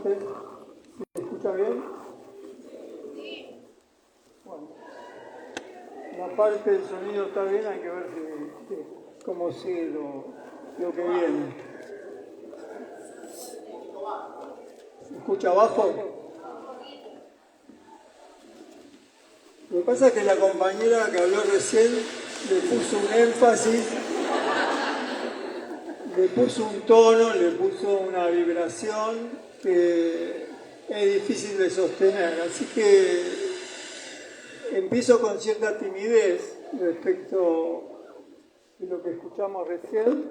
partes. ¿Se escucha bien? Bueno, la parte del sonido está bien, hay que ver cómo sigue lo que viene. ¿Se escucha bajo? Lo que pasa es que la compañera que habló recién le puso un énfasis, le puso un tono, le puso una vibración que es difícil de sostener. Así que empiezo con cierta timidez respecto de lo que escuchamos recién.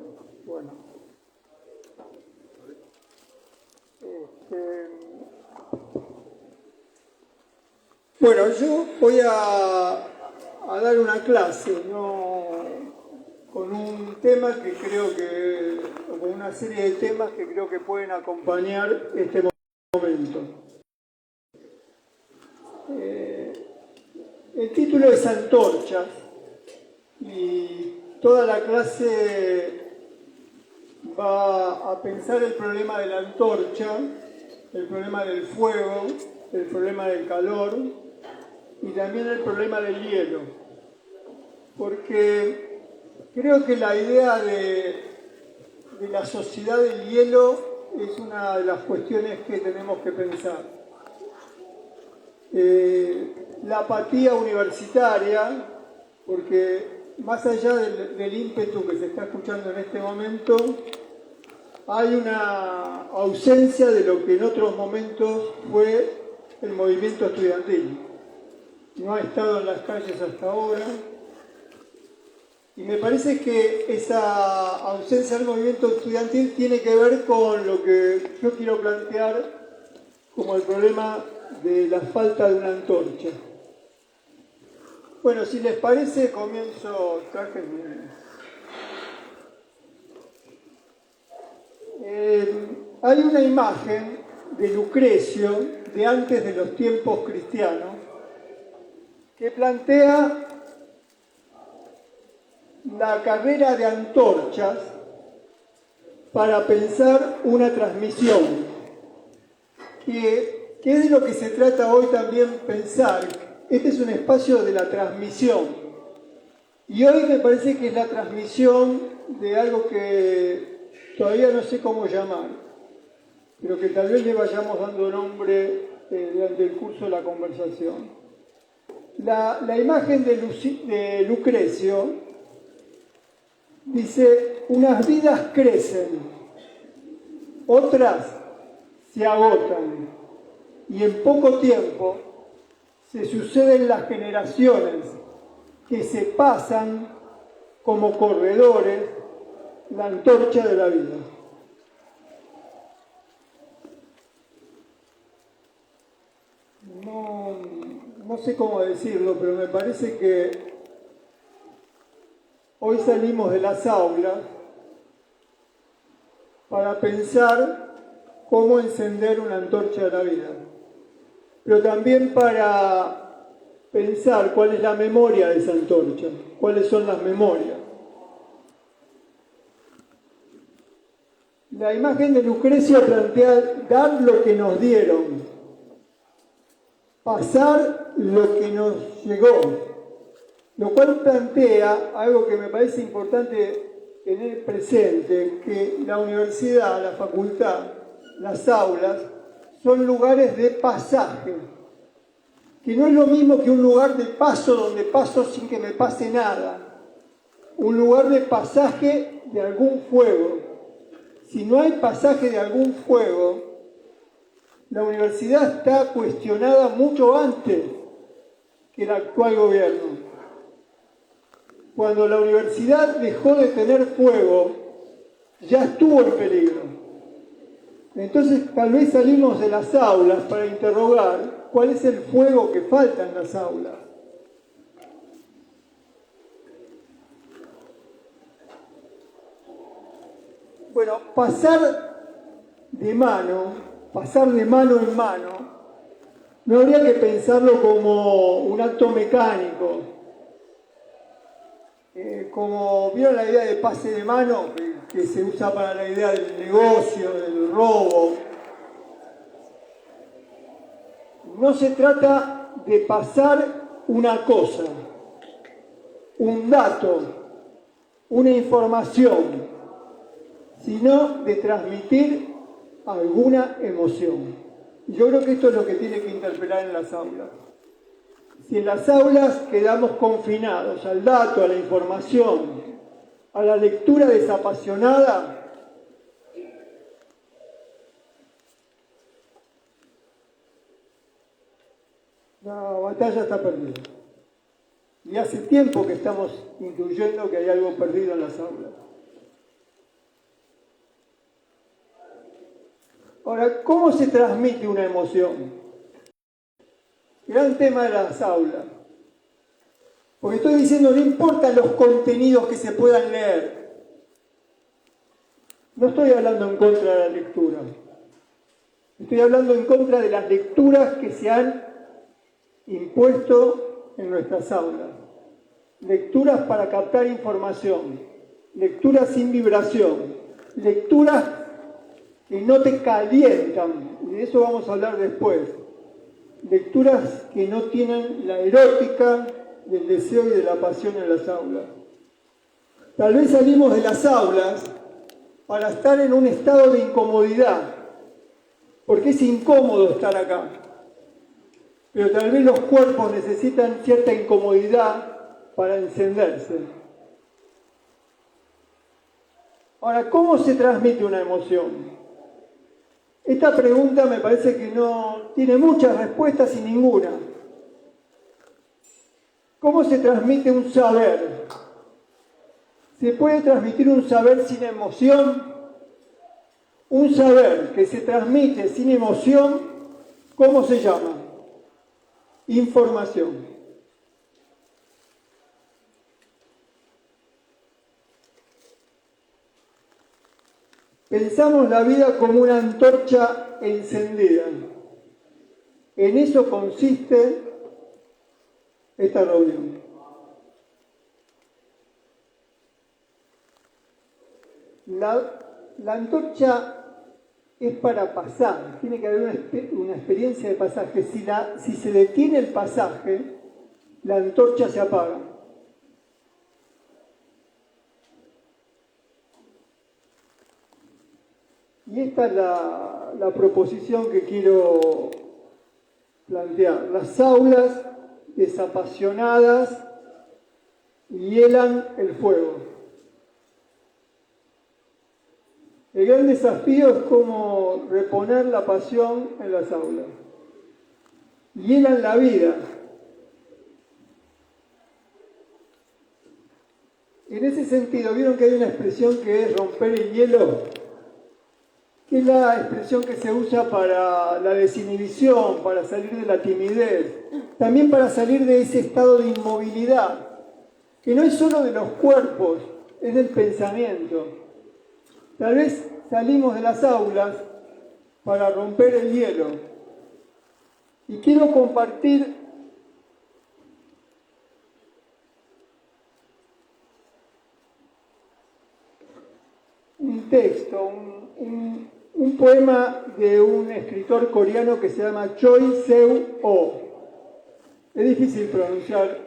Bueno, yo voy a dar una clase, con un tema que creo que, o con una serie de temas que creo que pueden acompañar este momento. El título es Antorchas y toda la clase va a pensar el problema de la antorcha, el problema del fuego, el problema del calor y también el problema del hielo. Porque creo que la idea de la sociedad del hielo es una de las cuestiones que tenemos que pensar. La apatía universitaria, porque más allá del ímpetu que se está escuchando en este momento, hay una ausencia de lo que en otros momentos fue el movimiento estudiantil. No ha estado en las calles hasta ahora. Y me parece que esa ausencia del movimiento estudiantil tiene que ver con lo que yo quiero plantear como el problema de la falta de una antorcha. Bueno, si les parece, comienzo. Hay una imagen de Lucrecio, de antes de los tiempos cristianos, que plantea la carrera de antorchas para pensar una transmisión, que es de lo que se trata hoy también pensar. Este es un espacio de la transmisión, y hoy me parece que es la transmisión de algo que todavía no sé cómo llamar, pero que tal vez le vayamos dando nombre durante el curso de la conversación. La imagen de Lucrecio dice: unas vidas crecen, otras se agotan, y en poco tiempo se suceden las generaciones que se pasan como corredores la antorcha de la vida. No sé cómo decirlo, pero me parece que hoy salimos de las aulas para pensar cómo encender una antorcha de la vida, pero también para pensar cuál es la memoria de esa antorcha, cuáles son las memorias. La imagen de Lucrecio plantea dar lo que nos dieron, pasar lo que nos llegó, lo cual plantea algo que me parece importante tener presente, que la universidad, la facultad, las aulas, son lugares de pasaje, que no es lo mismo que un lugar de paso donde paso sin que me pase nada, un lugar de pasaje de algún fuego. Si no hay pasaje de algún fuego, la universidad está cuestionada mucho antes que el actual gobierno. Cuando la universidad dejó de tener fuego, ya estuvo en peligro. Entonces, tal vez salimos de las aulas para interrogar cuál es el fuego que falta en las aulas. Bueno, pasar de mano en mano, no habría que pensarlo como un acto mecánico. Como vieron la idea de pase de mano, que se usa para la idea del negocio, del robo. no se trata de pasar una cosa, un dato, una información, sino de transmitir alguna emoción. Yo creo que esto es lo que tiene que interpelar en las aulas. Si en las aulas quedamos confinados al dato, a la información, a la lectura desapasionada, la batalla está perdida. Y hace tiempo que estamos intuyendo que hay algo perdido en las aulas. Ahora, ¿cómo se transmite una emoción? Gran tema de las aulas. Porque estoy diciendo, no importan los contenidos que se puedan leer. No estoy hablando en contra de la lectura. Estoy hablando en contra de las lecturas que se han impuesto en nuestras aulas. Lecturas para captar información. Lecturas sin vibración. Lecturas que no te calientan. Y de eso vamos a hablar después. Lecturas que no tienen la erótica del deseo y de la pasión en las aulas. Tal vez salimos de las aulas para estar en un estado de incomodidad, porque es incómodo estar acá. Pero tal vez los cuerpos necesitan cierta incomodidad para encenderse. Ahora, ¿cómo se transmite una emoción? Esta pregunta me parece que no tiene muchas respuestas y ninguna. ¿Cómo se transmite un saber? ¿Se puede transmitir un saber sin emoción? Un saber que se transmite sin emoción, ¿cómo se llama? Información. Pensamos la vida como una antorcha encendida. En eso consiste esta reunión. La antorcha es para pasar, tiene que haber una experiencia de pasaje. Si se detiene el pasaje, la antorcha se apaga. Y esta es la proposición que quiero plantear. Las aulas desapasionadas hielan el fuego. El gran desafío es cómo reponer la pasión en las aulas. Hielan la vida. En ese sentido, ¿vieron que hay una expresión que es romper el hielo? Que es la expresión que se usa para la desinhibición, para salir de la timidez, también para salir de ese estado de inmovilidad, que no es solo de los cuerpos, es del pensamiento. Tal vez salimos de las aulas para romper el hielo. Y quiero compartir un texto, un poema de un escritor coreano que se llama Choi Seung-oh. Es difícil pronunciar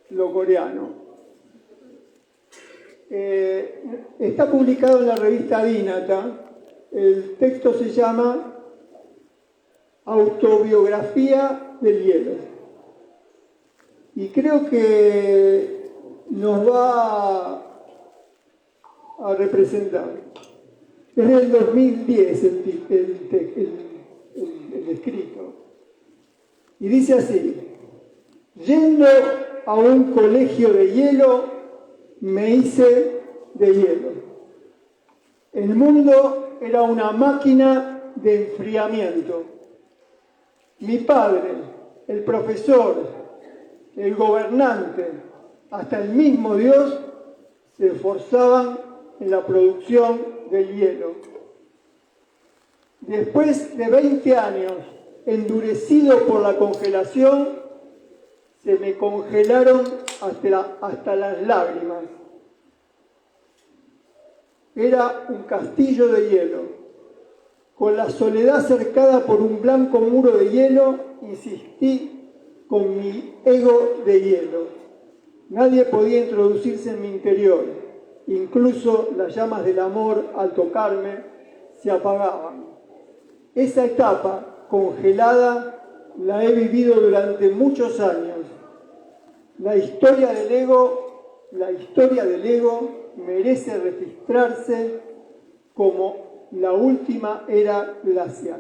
lo coreano. Está publicado en la revista Dinata. El texto se llama Autobiografía del hielo. Y creo que nos va a representar. Es del 2010 el escrito. Y dice así: yendo a un colegio de hielo, me hice de hielo. El mundo era una máquina de enfriamiento. Mi padre, el profesor, el gobernante, hasta el mismo Dios se esforzaban en la producción del hielo. Después de 20 años, endurecido por la congelación, se me congelaron hasta las lágrimas. Era un castillo de hielo, Con la soledad cercada por un blanco muro de hielo, insistí con mi ego de hielo. Nadie podía introducirse en mi interior. Incluso las llamas del amor, al tocarme, se apagaban. Esa etapa congelada la he vivido durante muchos años. La historia del ego merece registrarse como la última era glacial.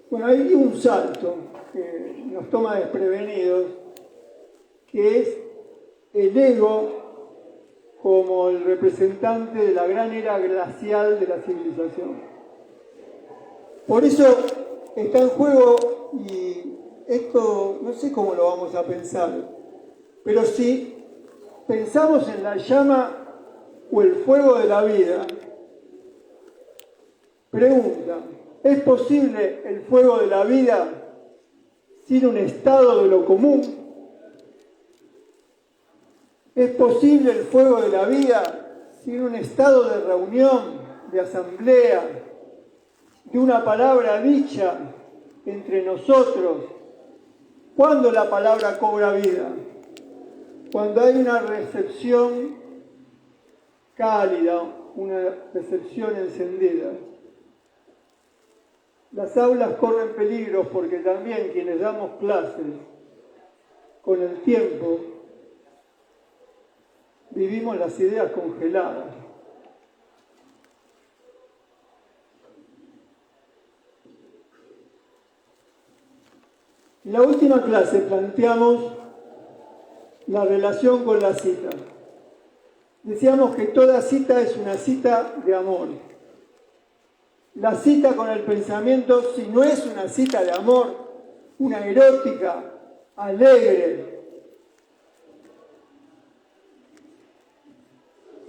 Bueno, hay un salto que nos toma desprevenidos, que es el ego como el representante de la gran era glacial de la civilización. Por eso está en juego, y esto no sé cómo lo vamos a pensar, pero si pensamos en la llama o el fuego de la vida, pregunta, ¿es posible el fuego de la vida sin un estado de lo común? ¿Es posible el fuego de la vida sin un estado de reunión, de asamblea, de una palabra dicha entre nosotros? ¿Cuándo la palabra cobra vida? Cuando hay una recepción cálida, una recepción encendida. Las aulas corren peligros porque también quienes damos clases, con el tiempo, vivimos las ideas congeladas. En la última clase planteamos la relación con la cita. Decíamos que toda cita es una cita de amor. La cita con el pensamiento, si no es una cita de amor, una erótica, alegre,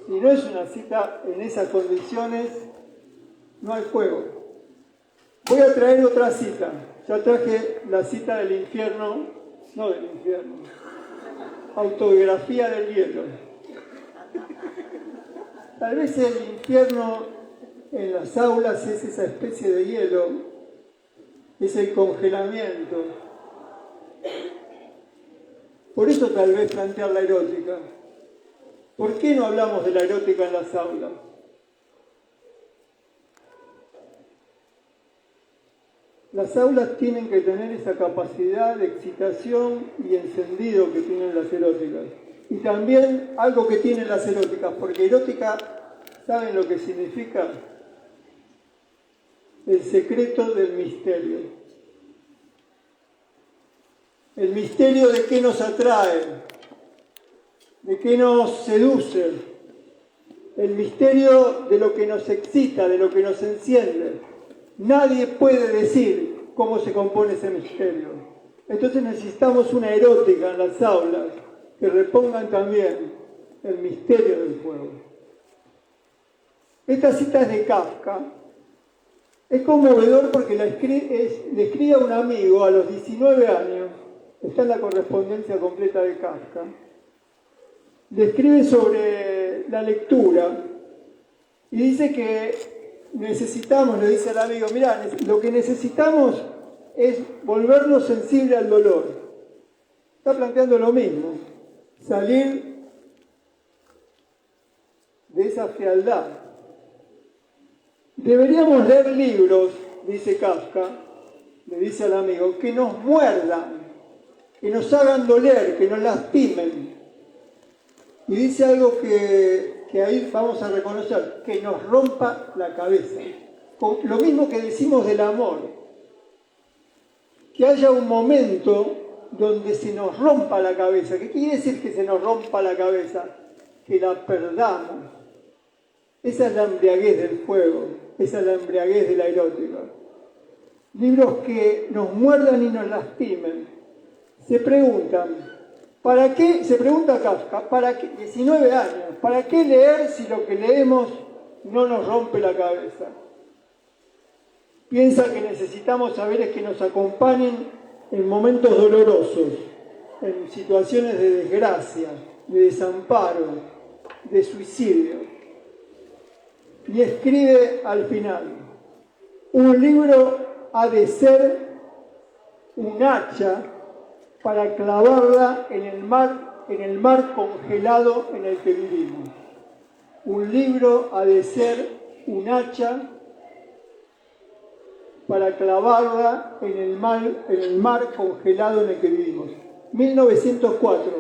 si no es una cita en esas condiciones, no hay fuego. Voy a traer otra cita. Ya traje la cita del infierno, no del infierno, autobiografía del hielo. Tal vez el infierno en las aulas es esa especie de hielo, es el congelamiento. Por eso tal vez plantear la erótica. ¿Por qué no hablamos de la erótica en las aulas? Las aulas tienen que tener esa capacidad de excitación y encendido que tienen las eróticas. Y también algo que tienen las eróticas, porque erótica, ¿saben lo que significa? El secreto del misterio. El misterio de qué nos atrae, de qué nos seduce, el misterio de lo que nos excita, de lo que nos enciende. Nadie puede decir cómo se compone ese misterio. Entonces necesitamos una erótica en las aulas que repongan también el misterio del fuego. Esta cita es de Kafka. Es conmovedor porque le escribe a un amigo a los 19 años, está en la correspondencia completa de Kafka, le escribe sobre la lectura y dice que necesitamos, le dice al amigo, mirá, lo que necesitamos es volvernos sensibles al dolor. Está planteando lo mismo, salir de esa fealdad. Deberíamos leer libros, dice Kafka, le dice al amigo, que nos muerdan, que nos hagan doler, que nos lastimen. Y dice algo que ahí vamos a reconocer, que nos rompa la cabeza. Lo mismo que decimos del amor, que haya un momento donde se nos rompa la cabeza. ¿Qué quiere decir que se nos rompa la cabeza? Que la perdamos. Esa es la embriaguez del fuego, esa es la embriaguez de la erótica. Libros que nos muerdan y nos lastimen. Se preguntan, ¿para qué? Se pregunta Kafka, ¿para qué? 19 años, ¿para qué leer si lo que leemos no nos rompe la cabeza? Piensa que necesitamos saberes que nos acompañen en momentos dolorosos, en situaciones de desgracia, de desamparo, de suicidio. y escribe al final: un libro ha de ser un hacha para clavarla en el mar congelado en el que vivimos. Un libro ha de ser un hacha para clavarla en el mar congelado en el que vivimos. 1904,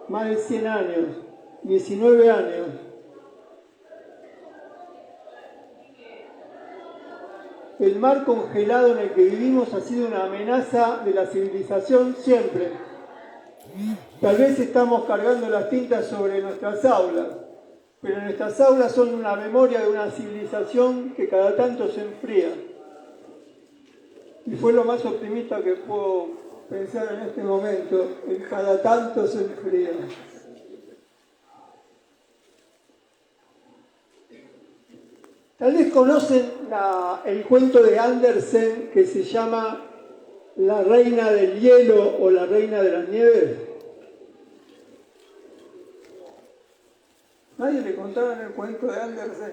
más de 100 años, 19 años. El mar congelado en el que vivimos ha sido una amenaza de la civilización siempre. Tal vez estamos cargando las tintas sobre nuestras aulas, pero nuestras aulas son una memoria de una civilización que cada tanto se enfría. Y fue lo más optimista que puedo pensar en este momento: el cada tanto se enfría. Tal vez conocen el cuento de Andersen que se llama La Reina del Hielo o La Reina de las Nieves. ¿Nadie le contaron el cuento de Andersen?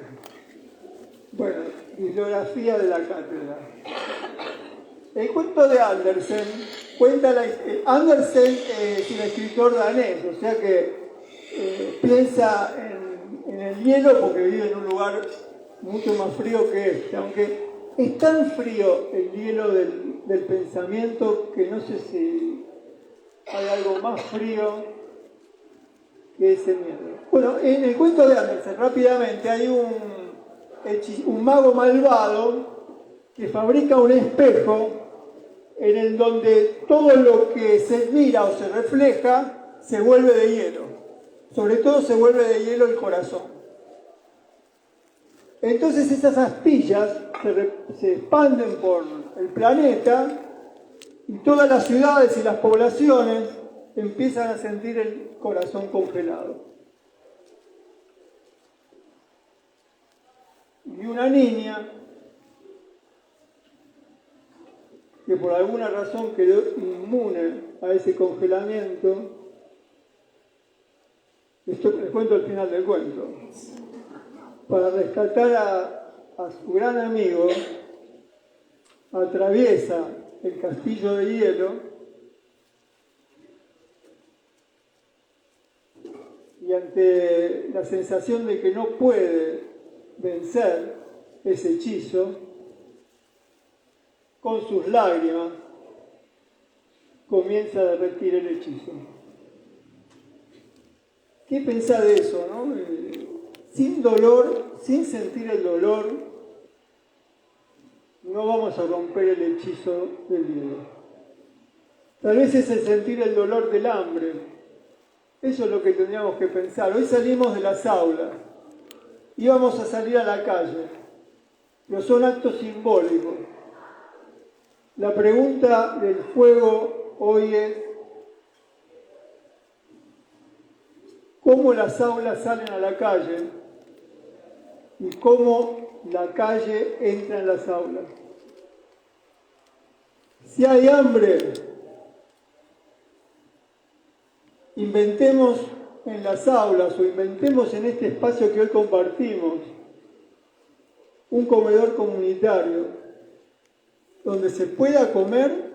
Bueno, bibliografía de la cátedra. El cuento de Andersen cuenta Andersen es un escritor danés, o sea que piensa en el hielo porque vive en un lugar mucho más frío que este, aunque es tan frío el hielo del pensamiento que no sé si hay algo más frío que ese miedo. Bueno, en el cuento de Andersen, rápidamente, hay un mago malvado que fabrica un espejo en el donde todo lo que se mira o se refleja se vuelve de hielo. Sobre todo se vuelve de hielo el corazón. Entonces esas astillas se expanden por el planeta y todas las ciudades y las poblaciones empiezan a sentir el corazón congelado. Y una niña que por alguna razón quedó inmune a ese congelamiento, esto les cuento al final del cuento, para rescatar a su gran amigo, atraviesa el castillo de hielo y ante la sensación de que no puede vencer ese hechizo, con sus lágrimas comienza a derretir el hechizo. ¿Qué pensás de eso, no? Sin dolor, sin sentir el dolor, no vamos a romper el hechizo del hielo. Tal vez es el sentir el dolor del hambre. Eso es lo que tendríamos que pensar. Hoy salimos de las aulas, íbamos a salir a la calle, pero son actos simbólicos. La pregunta del fuego hoy es: ¿cómo las aulas salen a la calle y cómo la calle entra en las aulas? Si hay hambre, inventemos en las aulas o inventemos en este espacio que hoy compartimos un comedor comunitario donde se pueda comer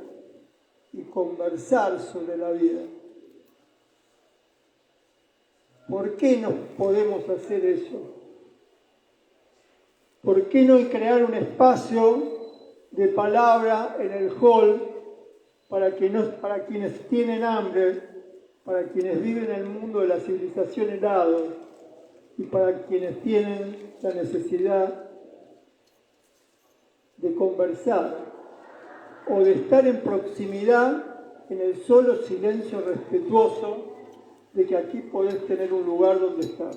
y conversar sobre la vida. ¿Por qué no podemos hacer eso? ¿Por qué no crear un espacio de palabra en el hall para quienes tienen hambre, para quienes viven en el mundo de la civilización helado y para quienes tienen la necesidad de conversar o de estar en proximidad en el solo silencio respetuoso de que aquí podés tener un lugar donde estar?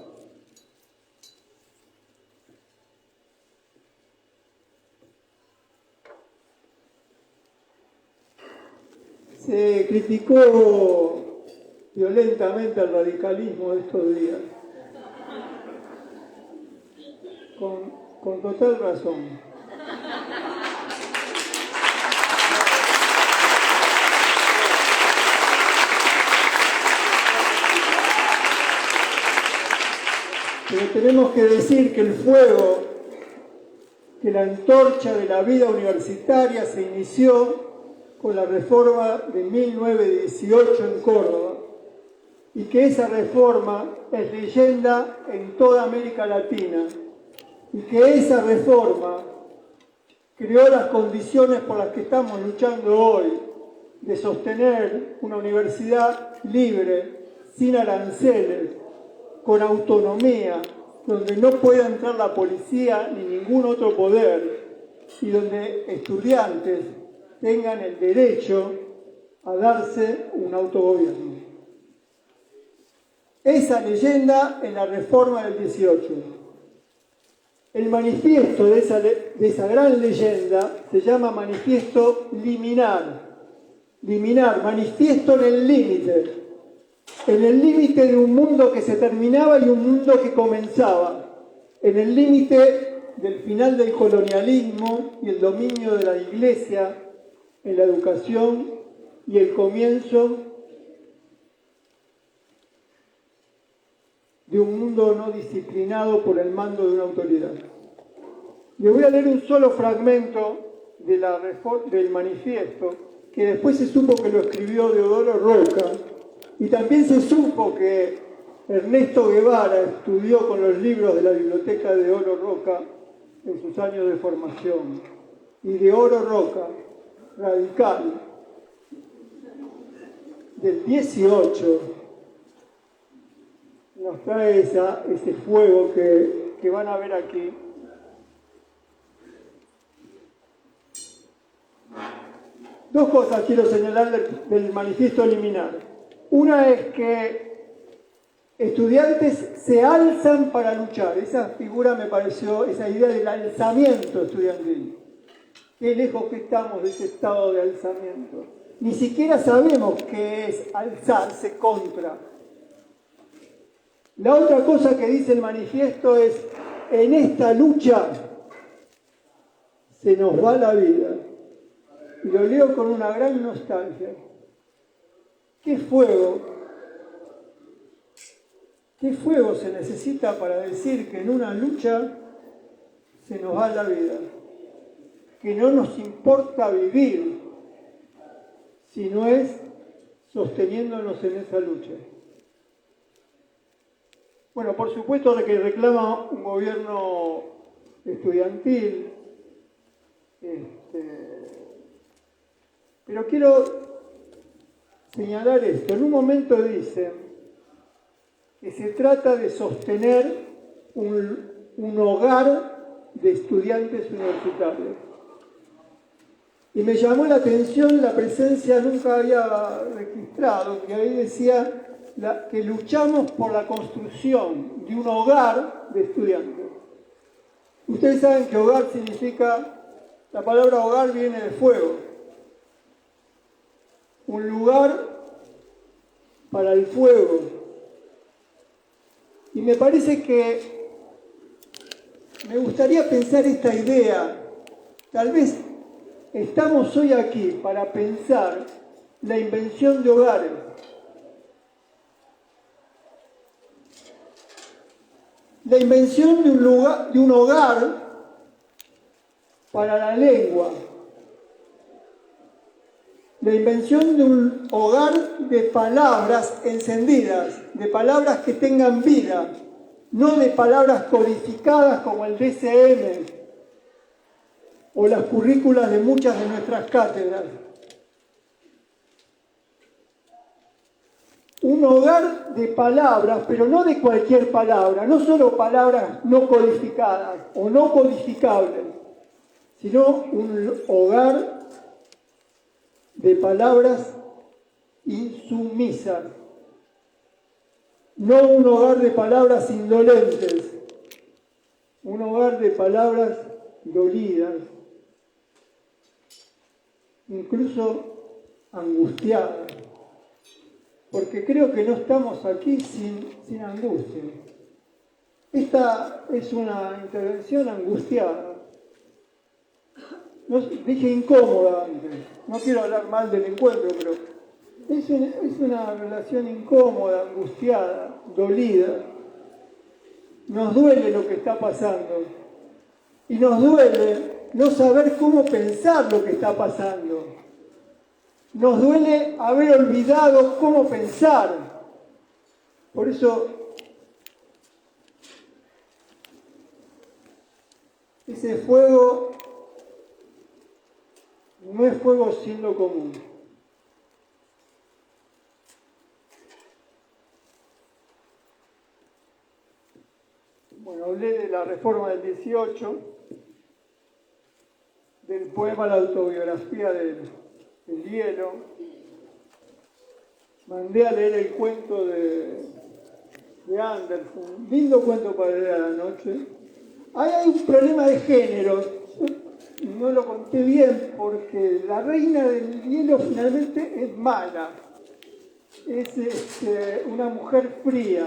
Se criticó violentamente al radicalismo de estos días, con total razón. Pero tenemos que decir que el fuego que la antorcha de la vida universitaria se inició con la reforma de 1918 en Córdoba y que esa reforma es leyenda en toda América Latina y que esa reforma creó las condiciones por las que estamos luchando hoy de sostener una universidad libre, sin aranceles, con autonomía, donde no pueda entrar la policía ni ningún otro poder y donde estudiantes tengan el derecho a darse un autogobierno. Esa leyenda en la reforma del 18. El manifiesto de esa gran leyenda se llama manifiesto liminar. Liminar, manifiesto en el límite de un mundo que se terminaba y un mundo que comenzaba, en el límite del final del colonialismo y el dominio de la Iglesia en la educación y el comienzo de un mundo no disciplinado por el mando de una autoridad. Les voy a leer un solo fragmento del manifiesto, que después se supo que lo escribió Deodoro Roca, y también se supo que Ernesto Guevara estudió con los libros de la biblioteca de Deodoro Roca en sus años de formación. Y Deodoro Roca, radical, del 18, nos trae ese fuego que van a ver aquí. Dos cosas quiero señalar del manifiesto liminar. Una es que estudiantes se alzan para luchar. Esa figura me pareció, esa idea del alzamiento estudiantil. Qué lejos que estamos de ese estado de alzamiento. Ni siquiera sabemos qué es alzarse contra. La otra cosa que dice el manifiesto es, en esta lucha se nos va la vida. Y lo leo con una gran nostalgia. ¿Qué fuego se necesita para decir que en una lucha se nos va la vida? Que no nos importa vivir si no es sosteniéndonos en esa lucha. Bueno, por supuesto que reclama un gobierno estudiantil, pero quiero señalar esto. En un momento dicen que se trata de sostener un hogar de estudiantes universitarios. Y me llamó la atención la presencia, nunca había registrado, que ahí decía que luchamos por la construcción de un hogar de estudiantes. Ustedes saben que hogar significa, la palabra hogar viene de fuego. Un lugar para el fuego. Y me parece que me gustaría pensar esta idea. Tal vez estamos hoy aquí para pensar la invención de hogares. La invención de un hogar para la lengua. La invención de un hogar de palabras encendidas, de palabras que tengan vida, no de palabras codificadas como el DSM o las currículas de muchas de nuestras cátedras. Un hogar de palabras, pero no de cualquier palabra, no solo palabras no codificadas o no codificables, sino un hogar de palabras insumisas, no un hogar de palabras indolentes, un hogar de palabras dolidas, incluso angustiadas, porque creo que no estamos aquí sin angustia. Esta es una intervención angustiada. No, dije incómoda antes, no quiero hablar mal del encuentro, pero es una relación incómoda, angustiada, dolida. Nos duele lo que está pasando. Y nos duele no saber cómo pensar lo que está pasando. Nos duele haber olvidado cómo pensar. Por eso, ese fuego no es fuego sin lo común. Bueno, hablé de la reforma del 18, del poema La autobiografía del hielo. Mandé a leer el cuento de Andersen, lindo cuento para leer a la noche. Ahí hay un problema de género, no lo conté bien porque la reina del hielo finalmente es mala, es una mujer fría.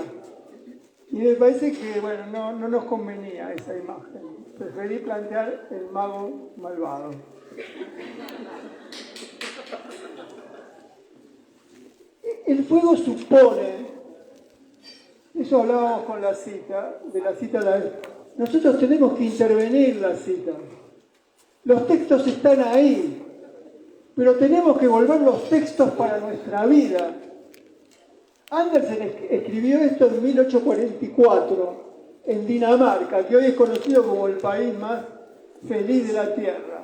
Y me parece que, bueno, no nos convenía esa imagen. Preferí plantear el mago malvado. El fuego supone, eso hablábamos con la cita, de la cita de la vez. Nosotros tenemos que intervenir la cita. Los textos están ahí, pero tenemos que volver los textos para nuestra vida. Andersen escribió esto en 1844, en Dinamarca, que hoy es conocido como el país más feliz de la Tierra.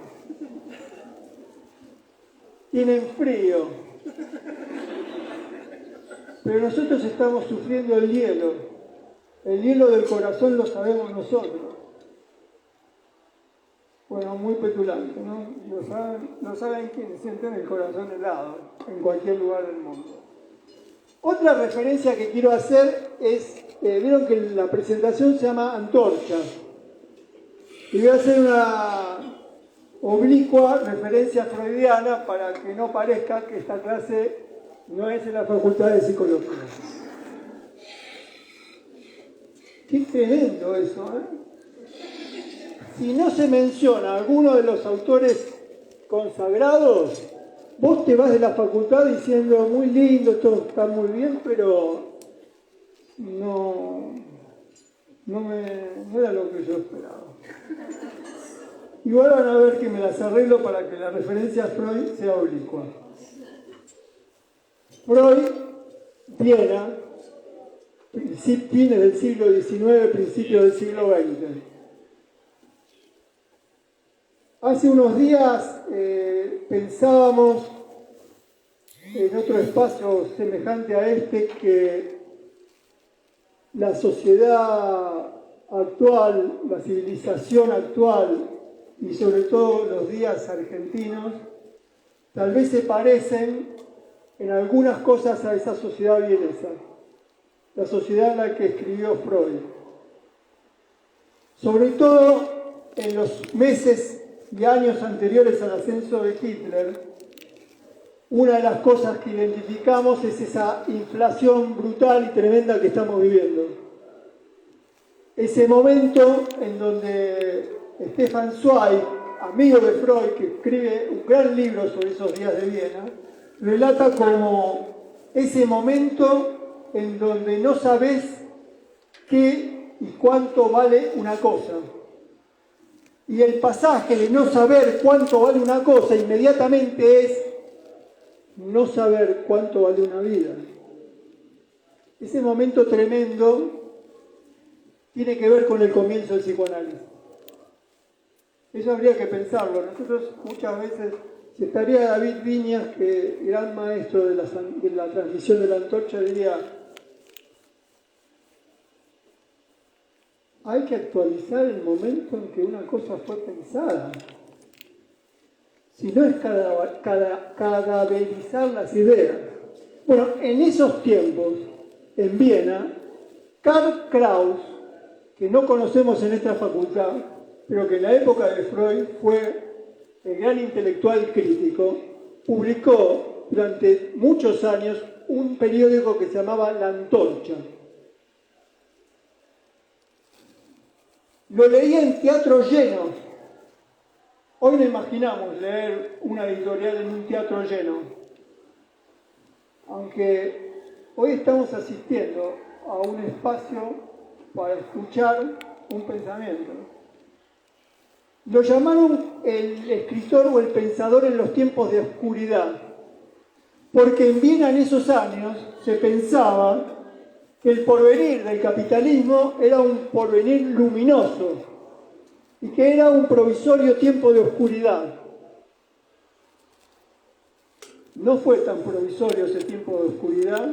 Tienen frío, pero nosotros estamos sufriendo el hielo. El hielo del corazón lo sabemos nosotros. Bueno, muy petulante, ¿no? Lo saben quienes sienten el corazón helado en cualquier lugar del mundo. Otra referencia que quiero hacer es, vieron que la presentación se llama Antorcha. Y voy a hacer una oblicua referencia freudiana para que no parezca que esta clase no es en la Facultad de Psicología. Qué tremendo eso, ¿eh? Si no se menciona alguno de los autores consagrados, vos te vas de la facultad diciendo, muy lindo, esto está muy bien, pero no era lo que yo esperaba. Igual van a ver que me las arreglo para que la referencia a Freud sea oblicua. Freud, Viena, fines del siglo XIX, principios del siglo XX. Hace unos días pensábamos en otro espacio semejante a este que la sociedad actual, la civilización actual y sobre todo los días argentinos tal vez se parecen en algunas cosas a esa sociedad vienesa, la sociedad en la que escribió Freud. Sobre todo en los meses y años anteriores al ascenso de Hitler, una de las cosas que identificamos es esa inflación brutal y tremenda que estamos viviendo. Ese momento en donde Stefan Zweig, amigo de Freud, que escribe un gran libro sobre esos días de Viena, relata como ese momento en donde no sabes qué y cuánto vale una cosa. Y el pasaje de no saber cuánto vale una cosa inmediatamente es no saber cuánto vale una vida. Ese momento tremendo tiene que ver con el comienzo del psicoanálisis. Eso habría que pensarlo. Nosotros muchas veces, si estaría David Viñas, que gran maestro de la transmisión de la antorcha, diría: hay que actualizar el momento en que una cosa fue pensada. Si no es cadaverizar las ideas. Bueno, en esos tiempos, en Viena, Karl Kraus, que no conocemos en esta facultad, pero que en la época de Freud fue el gran intelectual crítico, publicó durante muchos años un periódico que se llamaba La Antorcha. Lo leía en teatro lleno. Hoy no imaginamos leer una editorial en un teatro lleno, aunque hoy estamos asistiendo a un espacio para escuchar un pensamiento. Lo llamaron el escritor o el pensador en los tiempos de oscuridad, porque en Viena en esos años se pensaba que el porvenir del capitalismo era un porvenir luminoso y que era un provisorio tiempo de oscuridad. No fue tan provisorio ese tiempo de oscuridad.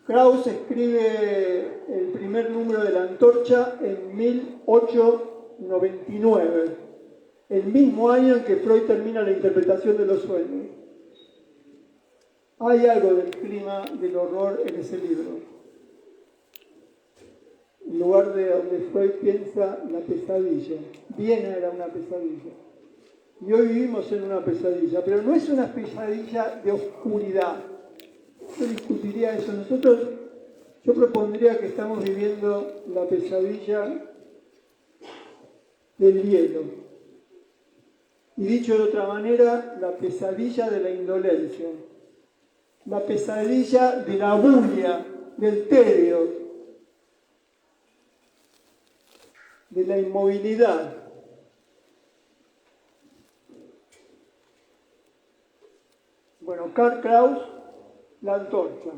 Krauss escribe el primer número de La Antorcha en 1899, el mismo año en que Freud termina la interpretación de los sueños. Hay algo del clima del horror en ese libro. En lugar de donde Freud piensa la pesadilla. Viena era una pesadilla. Y hoy vivimos en una pesadilla, pero no es una pesadilla de oscuridad. Yo discutiría eso. Yo propondría que estamos viviendo la pesadilla del hielo. Y dicho de otra manera, la pesadilla de la indolencia. La pesadilla de la bulia, del tedio, de la inmovilidad. Bueno, Karl Kraus, La Antorcha.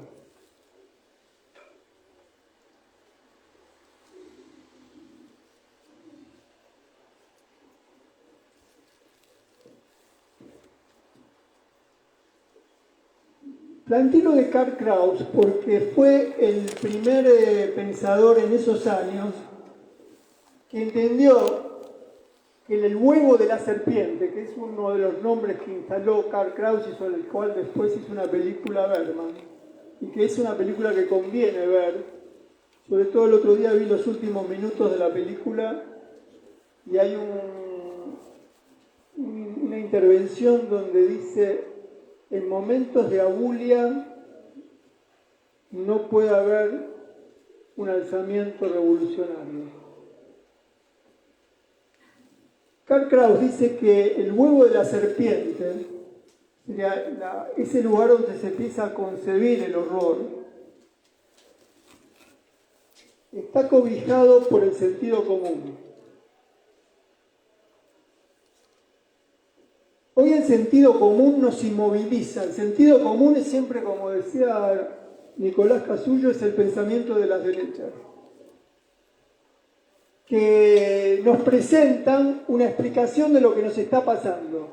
Planteo de Karl Kraus porque fue el primer pensador en esos años que entendió que el huevo de la serpiente, que es uno de los nombres que instaló Karl Kraus y sobre el cual después hizo una película Bergman, y que es una película que conviene ver, sobre todo el otro día vi los últimos minutos de la película y hay una intervención donde dice: en momentos de abulia no puede haber un alzamiento revolucionario. Karl Kraus dice que el huevo de la serpiente sería ese lugar donde se empieza a concebir el horror. Está cobijado por el sentido común. Hoy el sentido común nos inmoviliza. El sentido común es siempre, como decía Nicolás Casullo, es el pensamiento de las derechas, que nos presentan una explicación de lo que nos está pasando.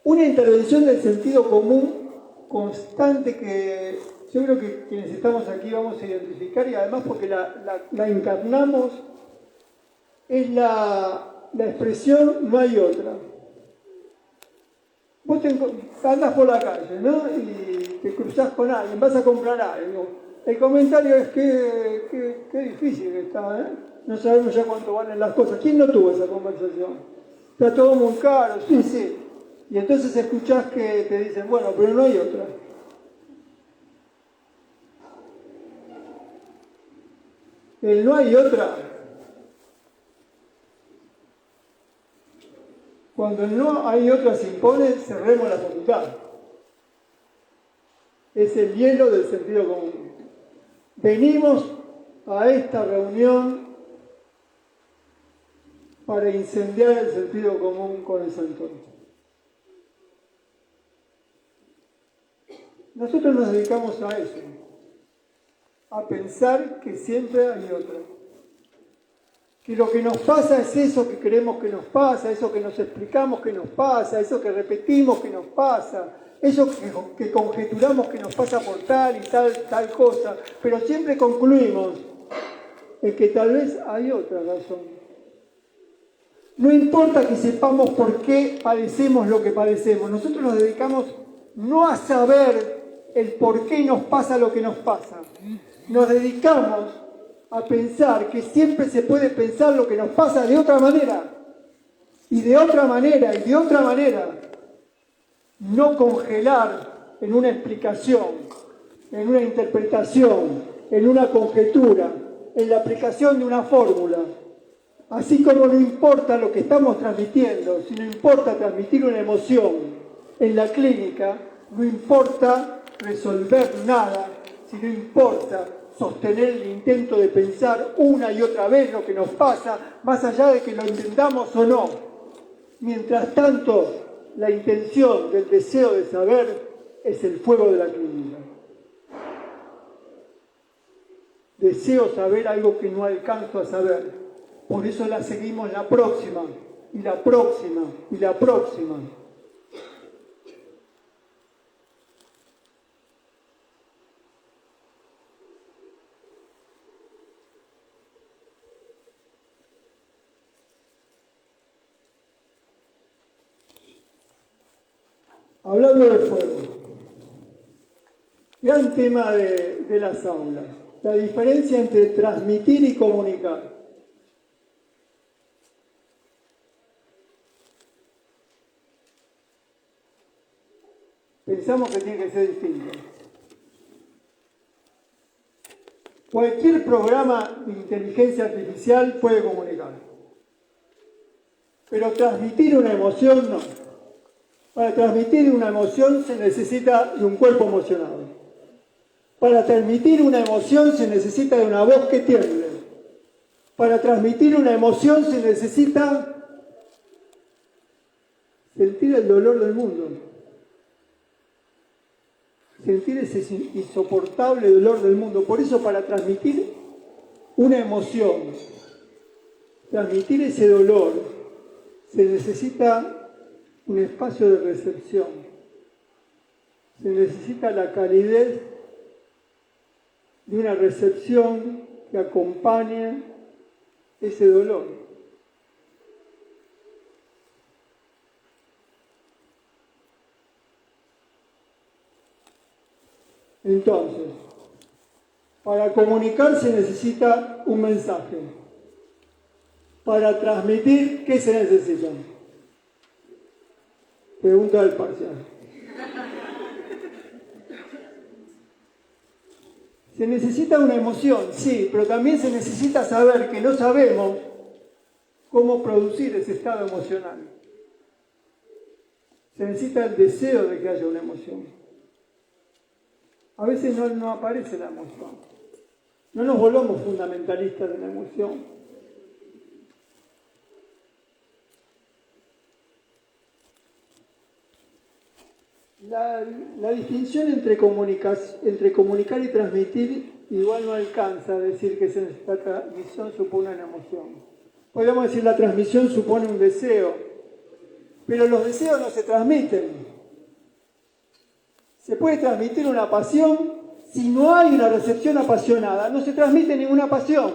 Una intervención del sentido común constante que yo creo que quienes estamos aquí vamos a identificar, y además porque la encarnamos, es la expresión "no hay otra". Vos andás por la calle, ¿no? Y te cruzás con alguien, vas a comprar algo. El comentario es que difícil que está, ¿eh? No sabemos ya cuánto valen las cosas. ¿Quién no tuvo esa conversación? Está todo muy caro, sí, sí. Y entonces escuchás que te dicen, bueno, pero no hay otra. El no hay otra. Cuando el no hay otra se impone, cerremos la facultad. Es el hielo del sentido común. Venimos a esta reunión para incendiar el sentido común con esa antorcha. Nosotros nos dedicamos a eso, a pensar que siempre hay otra. Que lo que nos pasa es eso que creemos que nos pasa, eso que nos explicamos que nos pasa, eso que repetimos que nos pasa, eso que conjeturamos que nos pasa por tal y tal cosa, pero siempre concluimos en que tal vez hay otra razón. No importa que sepamos por qué padecemos lo que padecemos, nosotros nos dedicamos no a saber el por qué nos pasa lo que nos pasa, nos dedicamos a pensar que siempre se puede pensar lo que nos pasa de otra manera, y de otra manera, y de otra manera. No congelar en una explicación, en una interpretación, en una conjetura, en la aplicación de una fórmula. Así como no importa lo que estamos transmitiendo, si no importa transmitir una emoción en la clínica, no importa resolver nada, si no importa sostener el intento de pensar una y otra vez lo que nos pasa, más allá de que lo entendamos o no. Mientras tanto, la intención del deseo de saber es el fuego de la crítica. Deseo saber algo que no alcanzo a saber. Por eso la seguimos la próxima, y la próxima, y la próxima. Hablando de fuego, gran tema de las aulas, la diferencia entre transmitir y comunicar. Pensamos que tiene que ser distinto. Cualquier programa de inteligencia artificial puede comunicar, pero transmitir una emoción no. Para transmitir una emoción se necesita de un cuerpo emocionado. Para transmitir una emoción se necesita de una voz que tiemble. Para transmitir una emoción se necesita sentir el dolor del mundo. Sentir ese insoportable dolor del mundo. Por eso, para transmitir una emoción, transmitir ese dolor, se necesita un espacio de recepción. Se necesita la calidez de una recepción que acompañe ese dolor. Entonces, para comunicar se necesita un mensaje. Para transmitir, ¿qué se necesita? Pregunta del parcial. Se necesita una emoción, sí, pero también se necesita saber que no sabemos cómo producir ese estado emocional. Se necesita el deseo de que haya una emoción. A veces no aparece la emoción. No nos volvamos fundamentalistas de la emoción. La distinción entre comunicar y transmitir igual no alcanza a decir que esta transmisión supone una emoción. Podríamos decir la transmisión supone un deseo, pero los deseos no se transmiten. Se puede transmitir una pasión si no hay una recepción apasionada. No se transmite ninguna pasión.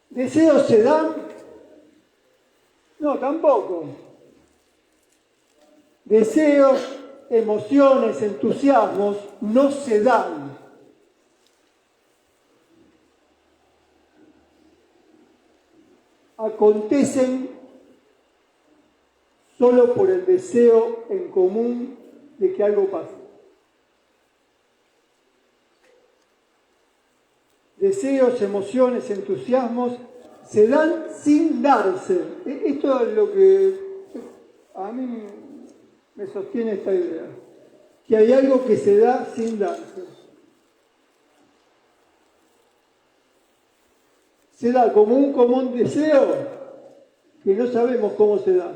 ¿Deseos se dan? No, tampoco. Deseos, emociones, entusiasmos no se dan. Acontecen solo por el deseo en común de que algo pase. Deseos, emociones, entusiasmos se dan sin darse. Esto es lo que a mí me sostiene esta idea, que hay algo que se da sin darse. Se da como un común deseo que no sabemos cómo se da.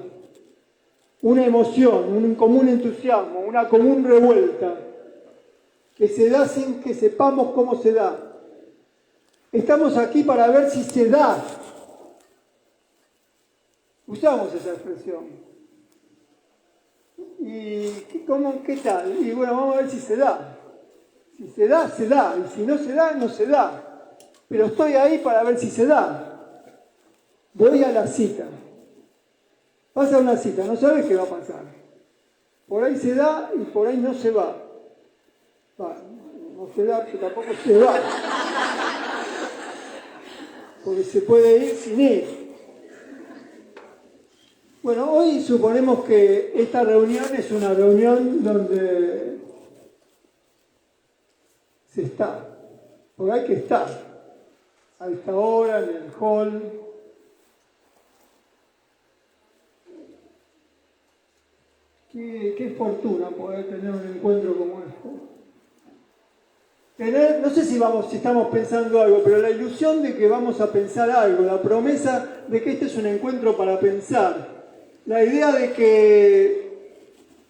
Una emoción, un común entusiasmo, una común revuelta, que se da sin que sepamos cómo se da. Estamos aquí para ver si se da. Usamos esa expresión. ¿Y qué tal? Y bueno, vamos a ver si se da. Si se da, se da. Y si no se da, no se da. Pero estoy ahí para ver si se da. Voy a la cita. Pasa una cita, no sabes qué va a pasar. Por ahí se da y por ahí no se va. No se da, pero tampoco se va. Porque se puede ir sin ir. Bueno, hoy suponemos que esta reunión es una reunión donde se está, porque hay que estar a esta hora en el hall. Qué fortuna poder tener un encuentro como este. tener, no sé si estamos pensando algo, pero la ilusión de que vamos a pensar algo, la promesa de que este es un encuentro para pensar, la idea de que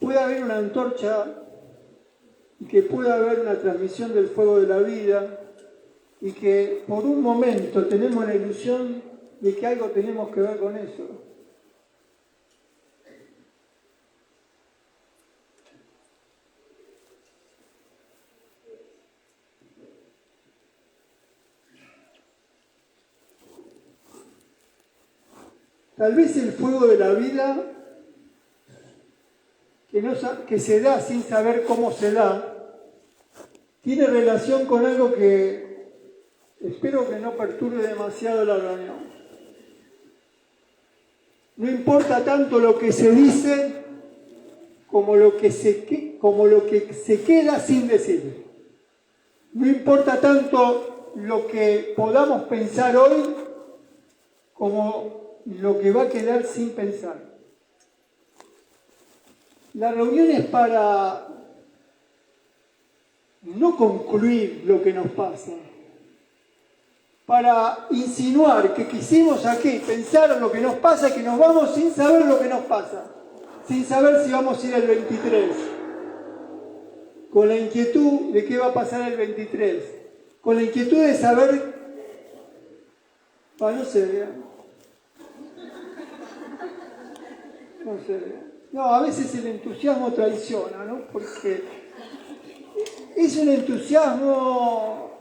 pueda haber una antorcha y que pueda haber una transmisión del fuego de la vida y que por un momento tenemos la ilusión de que algo tenemos que ver con eso. Tal vez el fuego de la vida que se da sin saber cómo se da, tiene relación con algo que espero que no perturbe demasiado la reunión. No importa tanto lo que se dice como lo que se queda sin decir. No importa tanto lo que podamos pensar hoy como lo que va a quedar sin pensar. La reunión es para no concluir lo que nos pasa, para insinuar que quisimos aquí pensar lo que nos pasa y que nos vamos sin saber lo que nos pasa, sin saber si vamos a ir el 23, con la inquietud de qué va a pasar el 23, con la inquietud de saber, no sé, no, a veces el entusiasmo traiciona, ¿no? Porque es un entusiasmo,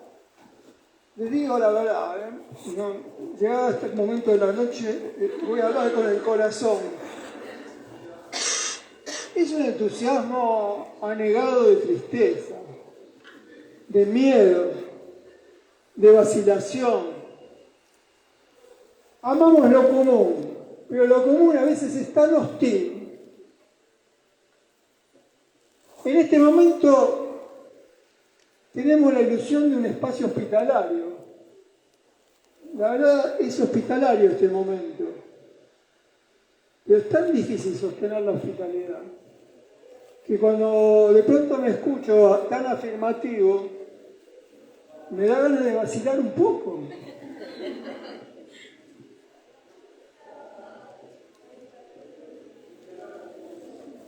les digo la verdad, no, llegado a este momento de la noche, voy a hablar con el corazón. Es un entusiasmo anegado de tristeza, de miedo, de vacilación. Amamos lo común, pero lo común a veces es tan hostil. En este momento tenemos la ilusión de un espacio hospitalario. La verdad es hospitalario este momento. Pero es tan difícil sostener la hospitalidad que cuando de pronto me escucho tan afirmativo, me da ganas de vacilar un poco.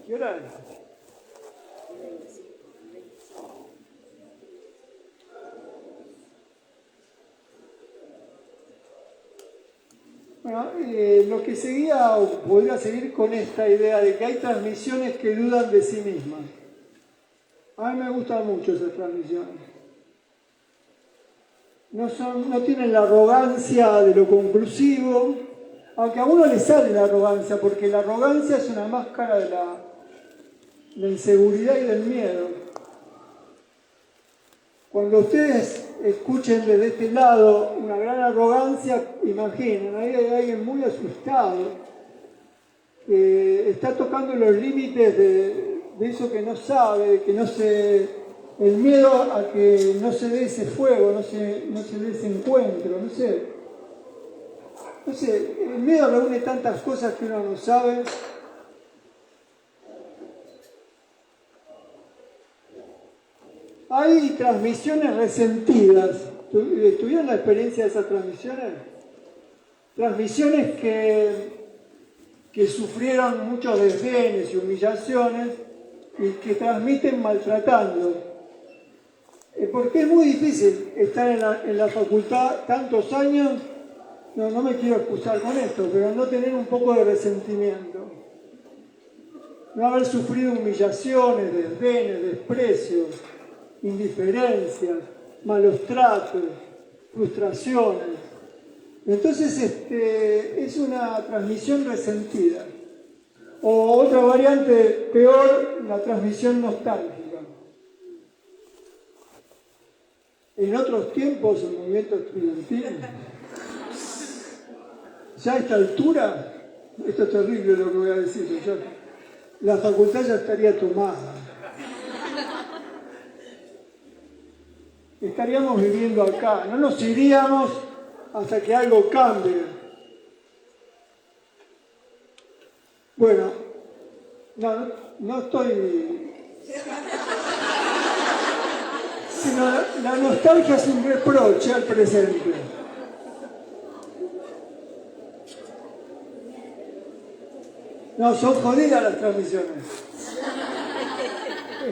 ¿Qué hora es? Bueno, lo que seguía, o podría seguir con esta idea de que hay transmisiones que dudan de sí mismas. A mí me gustan mucho esas transmisiones. No tienen la arrogancia de lo conclusivo, aunque a uno le sale la arrogancia, porque la arrogancia es una máscara de la inseguridad y del miedo. Cuando ustedes escuchen desde este lado una gran arrogancia, imaginen, ahí hay alguien muy asustado, que está tocando los límites de eso que no sabe, el miedo a que no se dé ese fuego, no se dé ese encuentro, no sé, el miedo reúne tantas cosas que uno no sabe. Hay transmisiones resentidas. ¿Tuvieron la experiencia de esas transmisiones? Transmisiones que sufrieron muchos desdenes y humillaciones y que transmiten maltratando. Porque es muy difícil estar en la facultad tantos años, no me quiero excusar con esto, pero no tener un poco de resentimiento. No haber sufrido humillaciones, desdenes, desprecios, indiferencias, malos tratos, frustraciones. Entonces es una transmisión resentida. O otra variante peor, la transmisión nostálgica. En otros tiempos el movimiento estudiantil, ya a esta altura, esto es terrible lo que voy a decir, la facultad ya estaría tomada. Estaríamos viviendo acá, no nos iríamos hasta que algo cambie. Bueno, no estoy... sino la nostalgia es un reproche al presente. No, son jodidas las transmisiones.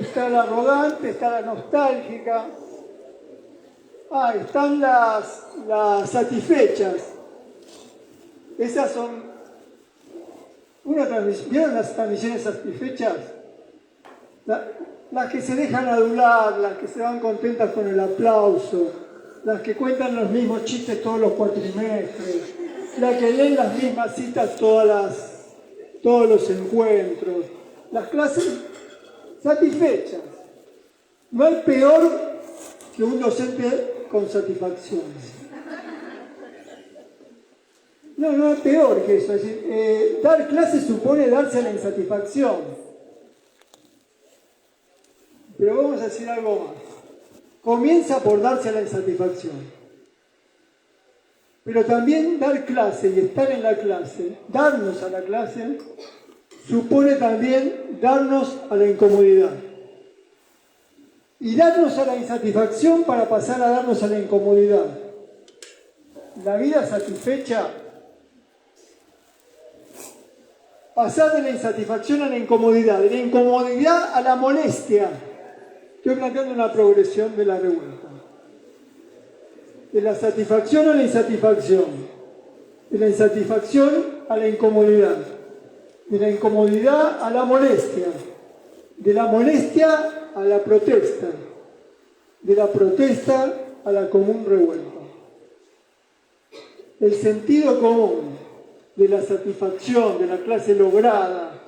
Está la arrogante, está la nostálgica. Están las satisfechas. Esas son ¿Vieron las transmisiones satisfechas? Las que se dejan adular, las que se van contentas con el aplauso, las que cuentan los mismos chistes todos los cuatrimestres, las que leen las mismas citas todos los encuentros, las clases satisfechas. No hay peor que un docente con satisfacciones. No es peor que eso. Es decir, dar clases supone darse a la insatisfacción. Pero vamos a decir algo más. Comienza por darse a la insatisfacción. Pero también dar clase y estar en la clase, darnos a la clase, supone también darnos a la incomodidad. Y darnos a la insatisfacción para pasar a darnos a la incomodidad. La vida satisfecha, pasar de la insatisfacción a la incomodidad, de la incomodidad a la molestia. Estoy planteando una progresión de la revuelta. De la satisfacción a la insatisfacción, de la insatisfacción a la incomodidad, de la incomodidad a la molestia, de la molestia a la protesta, de la protesta a la común revuelta. El sentido común de la satisfacción, de la clase lograda,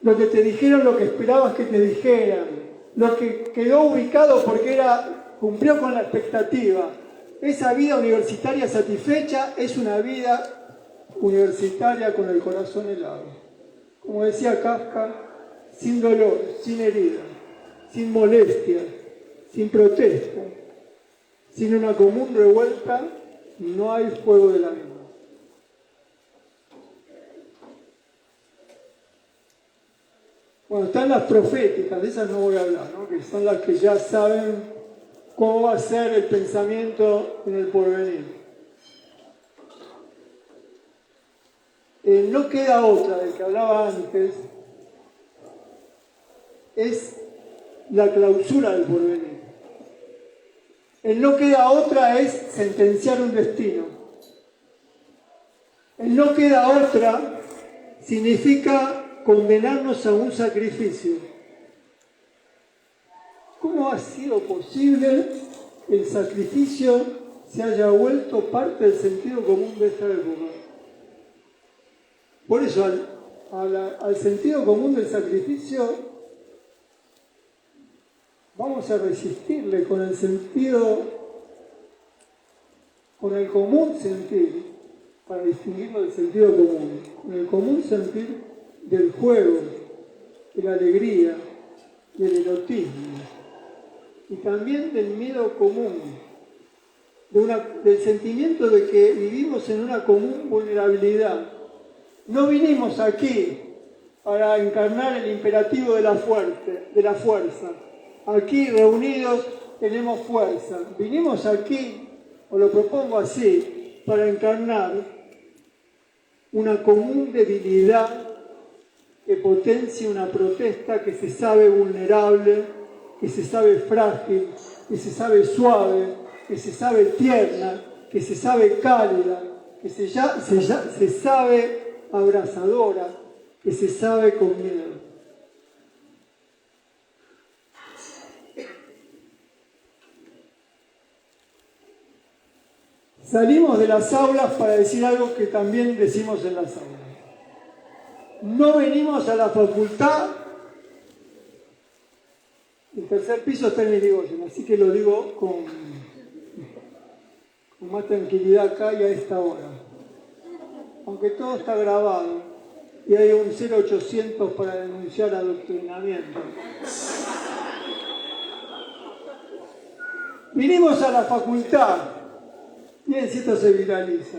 lo que te dijeron, lo que esperabas que te dijeran, lo que quedó ubicado porque cumplió con la expectativa. Esa vida universitaria satisfecha es una vida universitaria con el corazón helado. Como decía Kafka, sin dolor, sin herida, sin molestia, sin protesta, sin una común revuelta, no hay fuego del ánimo. Bueno, están las proféticas, de esas no voy a hablar, ¿no? Que son las que ya saben cómo va a ser el pensamiento en el porvenir. No queda otra del que hablaba antes, es la clausura del porvenir. El no queda otra es sentenciar un destino. El no queda otra significa condenarnos a un sacrificio. ¿Cómo ha sido posible que el sacrificio se haya vuelto parte del sentido común de esta época? Por eso, al sentido común del sacrificio, vamos a resistirle con el común sentir, para distinguirlo del sentido común, con el común sentir del juego, de la alegría, del erotismo, y también del miedo común, del sentimiento de que vivimos en una común vulnerabilidad. No vinimos aquí para encarnar el imperativo de la fuerza. Aquí reunidos tenemos fuerza. Vinimos aquí, o lo propongo así, para encarnar una común debilidad que potencia una protesta que se sabe vulnerable, que se sabe frágil, que se sabe suave, que se sabe tierna, que se sabe cálida, que se sabe abrazadora, que se sabe con miedo. Salimos de las aulas para decir algo que también decimos en las aulas. No venimos a la facultad. El tercer piso está en Irigoyen, así que lo digo con más tranquilidad acá y a esta hora. Aunque todo está grabado y hay un 0800 para denunciar adoctrinamiento. Vinimos a la facultad. Miren si esto se viraliza.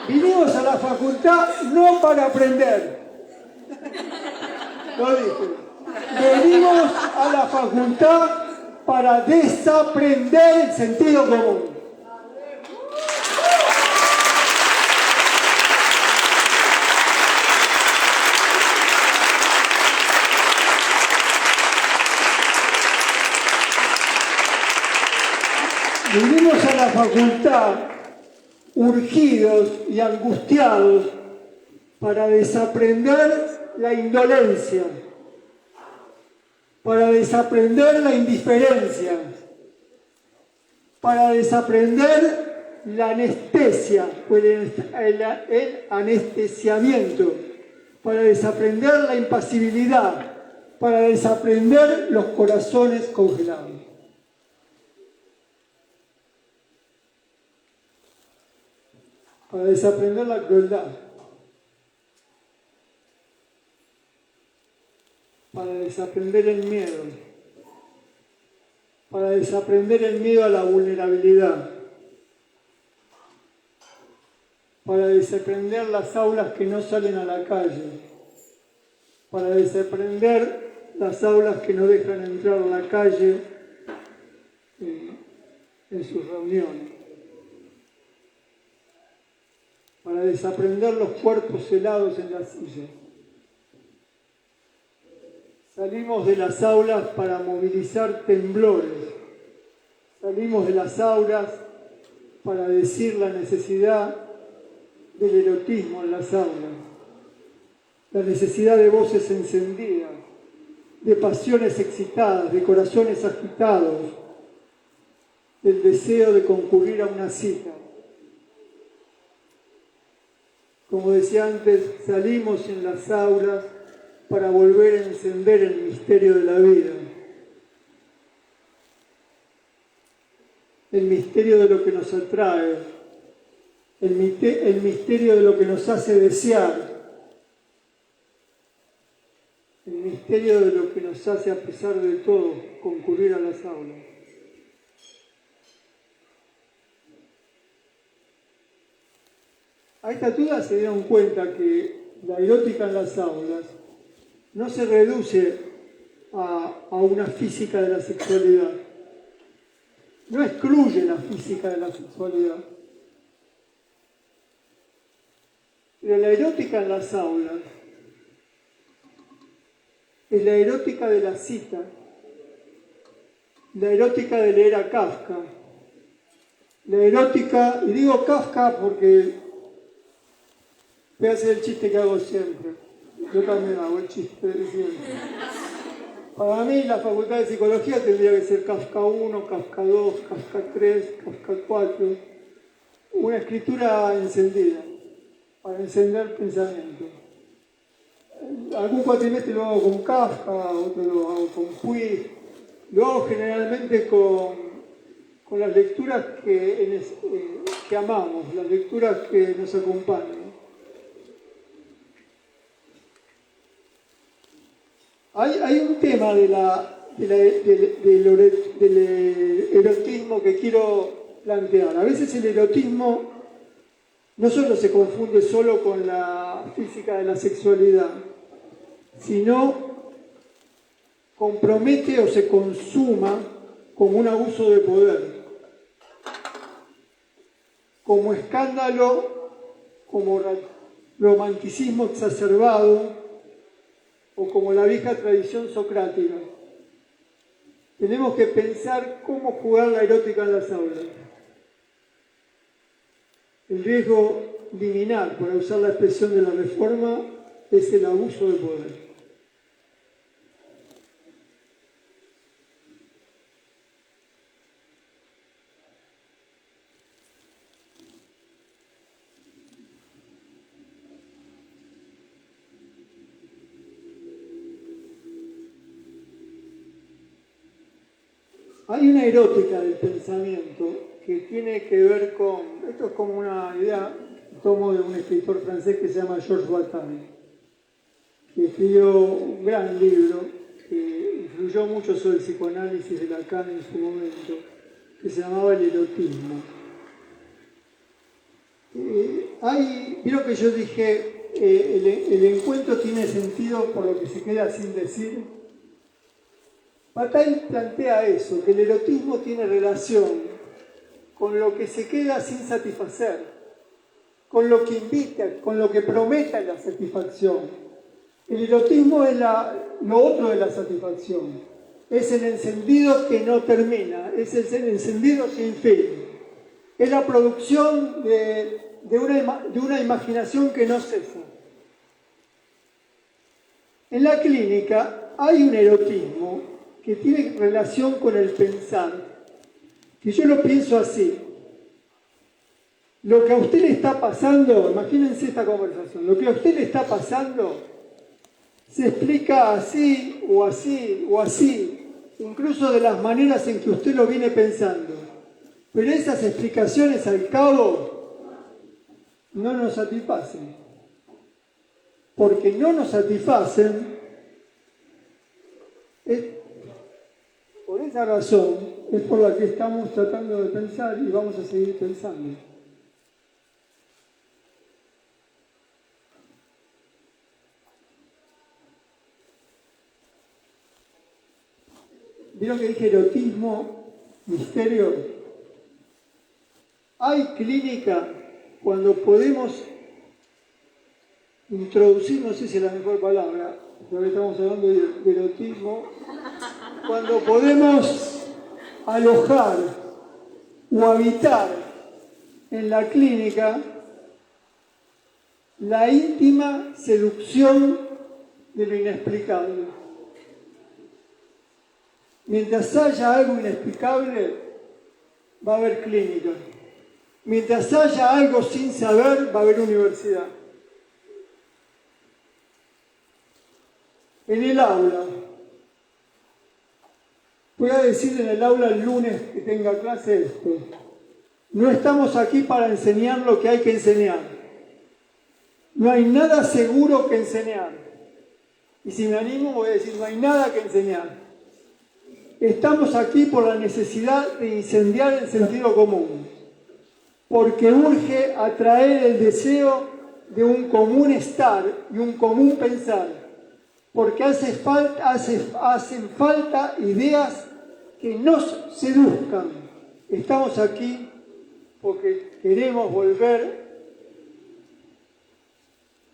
Vinimos a la facultad no para aprender. Lo dije. Venimos a la facultad para desaprender el sentido común. Vinimos a la facultad urgidos y angustiados para desaprender la indolencia, para desaprender la indiferencia, para desaprender la anestesia, el anestesiamiento, para desaprender la impasibilidad, para desaprender los corazones congelados. Para desaprender la crueldad, para desaprender el miedo, para desaprender el miedo a la vulnerabilidad, para desaprender las aulas que no salen a la calle, para desaprender las aulas que no dejan entrar a la calle en sus reuniones, para desaprender los cuerpos helados en la silla. Salimos de las aulas para movilizar temblores. Salimos de las aulas para decir la necesidad del erotismo en las aulas, la necesidad de voces encendidas, de pasiones excitadas, de corazones agitados, del deseo de concurrir a una cita. Como decía antes, salimos en las aulas para volver a encender el misterio de la vida, el misterio de lo que nos atrae, el misterio de lo que nos hace desear, el misterio de lo que nos hace, a pesar de todo, concurrir a las aulas. A esta altura se dieron cuenta que la erótica en las aulas no se reduce a una física de la sexualidad, no excluye la física de la sexualidad. Pero la erótica en las aulas es la erótica de la cita, la erótica de leer a Kafka, la erótica, y digo Kafka porque voy a hacer el chiste que hago siempre. Yo también hago el chiste de siempre. Para mí, la Facultad de Psicología tendría que ser Kafka 1, Kafka 2, Kafka 3, Kafka 4. Una escritura encendida, para encender pensamiento. Algún cuatrimestre lo hago con Kafka, otro lo hago con Puig. Lo hago generalmente con las lecturas que amamos, las lecturas que nos acompañan. Hay un tema del erotismo que quiero plantear. A veces el erotismo no solo se confunde solo con la física de la sexualidad, sino compromete o se consuma como un abuso de poder, como escándalo, como romanticismo exacerbado, o como la vieja tradición socrática. Tenemos que pensar cómo jugar la erótica en las aulas. El riesgo liminar, para usar la expresión de la Reforma, es el abuso de poder. Hay una erótica del pensamiento que tiene que ver con, esto es como una idea, tomo de un escritor francés que se llama Georges Bataille, que escribió un gran libro que influyó mucho sobre el psicoanálisis de Lacan en su momento, que se llamaba El erotismo. Vieron que yo dije, el encuentro tiene sentido por lo que se queda sin decir. Bataille plantea eso, que el erotismo tiene relación con lo que se queda sin satisfacer, con lo que invita, con lo que promete la satisfacción. El erotismo es lo otro de la satisfacción, es el encendido que no termina, es el encendido sin fin, es la producción de una imaginación que no cesa. En la clínica hay un erotismo que tiene relación con el pensar, que yo lo pienso así. Lo que a usted le está pasando, imagínense esta conversación, lo que a usted le está pasando se explica así o así o así, incluso de las maneras en que usted lo viene pensando. Pero esas explicaciones al cabo no nos satisfacen. Porque no nos satisfacen, por esa razón es por la que estamos tratando de pensar y vamos a seguir pensando. ¿Vieron que dije erotismo, misterio? Hay clínica cuando podemos introducir, no sé si es la mejor palabra, porque estamos hablando de erotismo, cuando podemos alojar o habitar en la clínica la íntima seducción de lo inexplicable. Mientras haya algo inexplicable, va a haber clínica. Mientras haya algo sin saber, va a haber universidad. En el aula, voy a decir en el aula el lunes que tenga clase esto, no estamos aquí para enseñar lo que hay que enseñar. No hay nada seguro que enseñar. Y si me animo voy a decir, no hay nada que enseñar. Estamos aquí por la necesidad de incendiar el sentido común, porque urge atraer el deseo de un común estar y un común pensar, porque hacen falta ideas que nos seduzcan. Estamos aquí porque queremos volver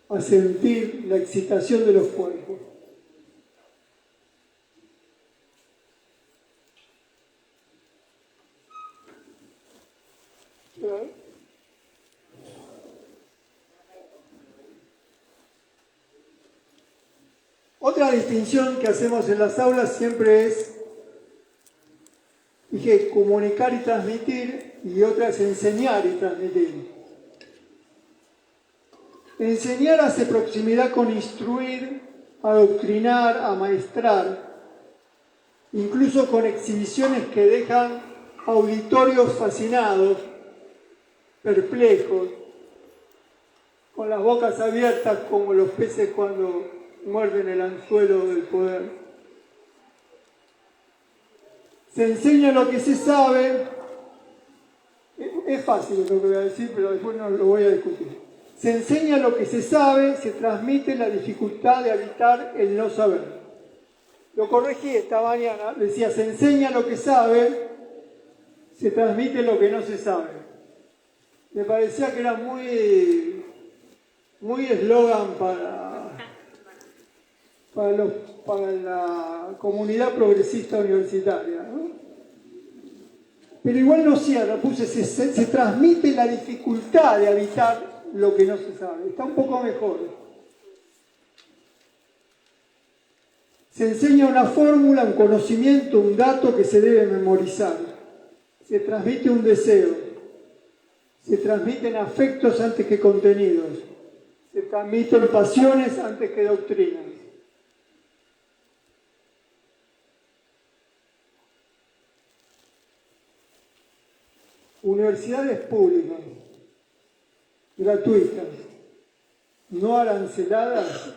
a sentir la excitación de los cuerpos. Otra distinción que hacemos en las aulas siempre es, dije, comunicar y transmitir, y otra es enseñar y transmitir. Enseñar hace proximidad con instruir, adoctrinar, amaestrar, incluso con exhibiciones que dejan auditorios fascinados, perplejos, con las bocas abiertas como los peces cuando muerden el anzuelo del poder. Se enseña lo que se sabe, es fácil lo que voy a decir, pero después no lo voy a discutir. Se enseña lo que se sabe, se transmite la dificultad de habitar el no saber. Lo corregí esta mañana, decía, se enseña lo que sabe, se transmite lo que no se sabe. Me parecía que era muy eslogan para la comunidad progresista universitaria, ¿no? Pero igual no cierra, puse, se transmite la dificultad de habitar lo que no se sabe. Está un poco mejor. Se enseña una fórmula, un conocimiento, un dato que se debe memorizar. Se transmite un deseo. Se transmiten afectos antes que contenidos. Se transmiten pasiones antes que doctrinas. Universidades públicas, gratuitas, no aranceladas,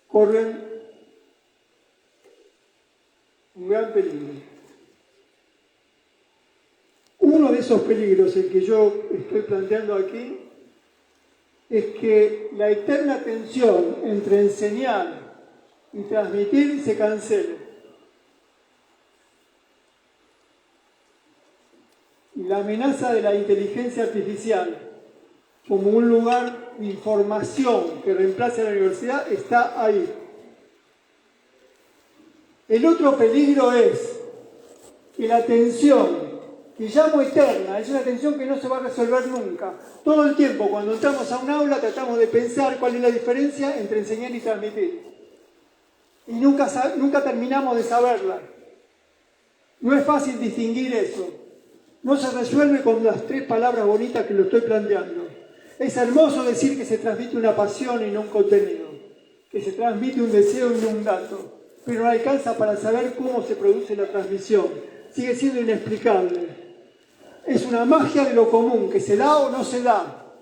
corren un gran peligro. Uno de esos peligros, el que yo estoy planteando aquí, es que la eterna tensión entre enseñar y transmitir se cancele. la amenaza de la inteligencia artificial como un lugar de información que reemplace a la universidad está ahí. El otro peligro es que la tensión, que llamo eterna, es una tensión que no se va a resolver nunca. Todo el tiempo, cuando entramos a un aula, tratamos de pensar cuál es la diferencia entre enseñar y transmitir. Y nunca terminamos de saberla. No es fácil distinguir eso. No se resuelve con las 3 palabras bonitas que lo estoy planteando. Es hermoso decir que se transmite una pasión y no un contenido, que se transmite un deseo y no un dato, pero no alcanza para saber cómo se produce la transmisión. Sigue siendo inexplicable. Es una magia de lo común, que se da o no se da.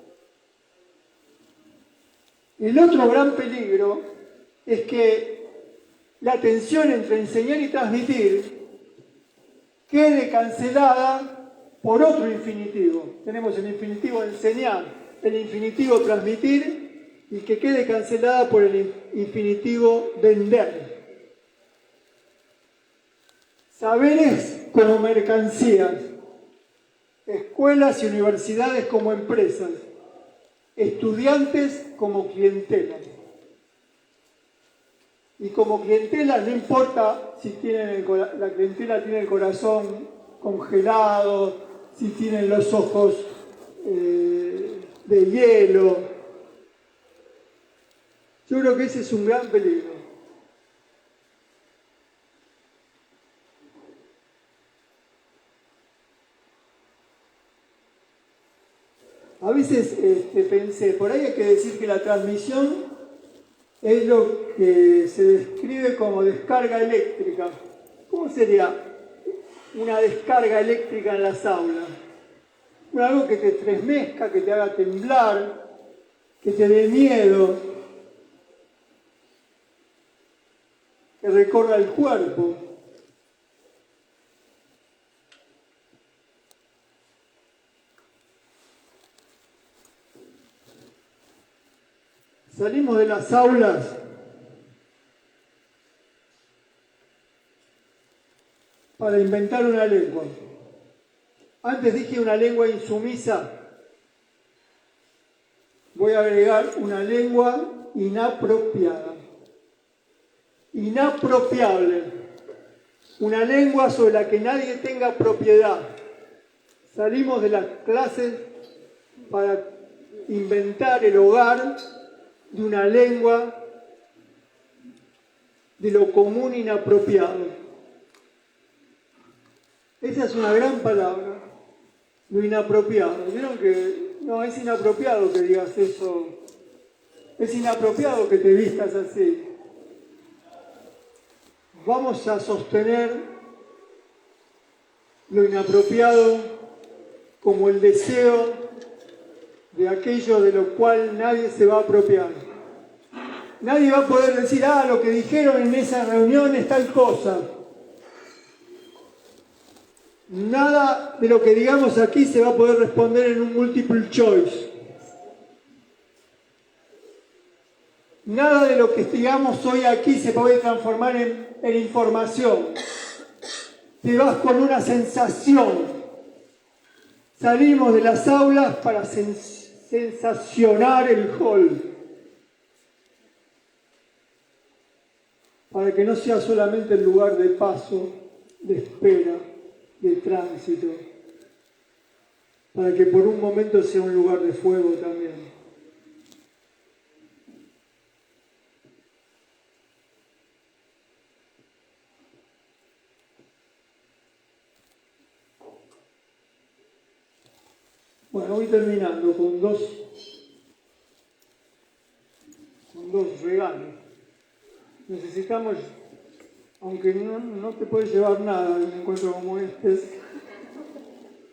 El otro gran peligro es que la tensión entre enseñar y transmitir quede cancelada por otro infinitivo. Tenemos el infinitivo enseñar, el infinitivo transmitir, y que quede cancelada por el infinitivo vender. Saberes como mercancías, escuelas y universidades como empresas, estudiantes como clientela. Y como clientela no importa si la clientela tiene el corazón congelado, si tienen los ojos de hielo. Yo creo que ese es un gran peligro. A veces pensé, por ahí hay que decir que la transmisión es lo que se describe como descarga eléctrica. ¿Cómo sería una descarga eléctrica en las aulas? Algo que te estremezca, que te haga temblar, que te dé miedo, que recorra el cuerpo. Salimos de las aulas para inventar una lengua. Antes dije una lengua insumisa. Voy a agregar una lengua inapropiada. Inapropiable. Una lengua sobre la que nadie tenga propiedad. Salimos de las clases para inventar el hogar de una lengua de lo común inapropiado. Esa es una gran palabra, lo inapropiado. ¿Vieron que no es inapropiado que digas eso? Es inapropiado que te vistas así. Vamos a sostener lo inapropiado como el deseo de aquello de lo cual nadie se va a apropiar. Nadie va a poder decir, lo que dijeron en esa reunión es tal cosa. Nada de lo que digamos aquí se va a poder responder en un multiple choice. Nada de lo que digamos hoy aquí se puede transformar en información. Te vas con una sensación. Salimos de las aulas para sensacionar el hall. Para que no sea solamente el lugar de paso, de espera, de tránsito. Para que por un momento sea un lugar de fuego también. Bueno, voy terminando con dos regalos. Necesitamos, aunque no te puedes llevar nada de un encuentro como este,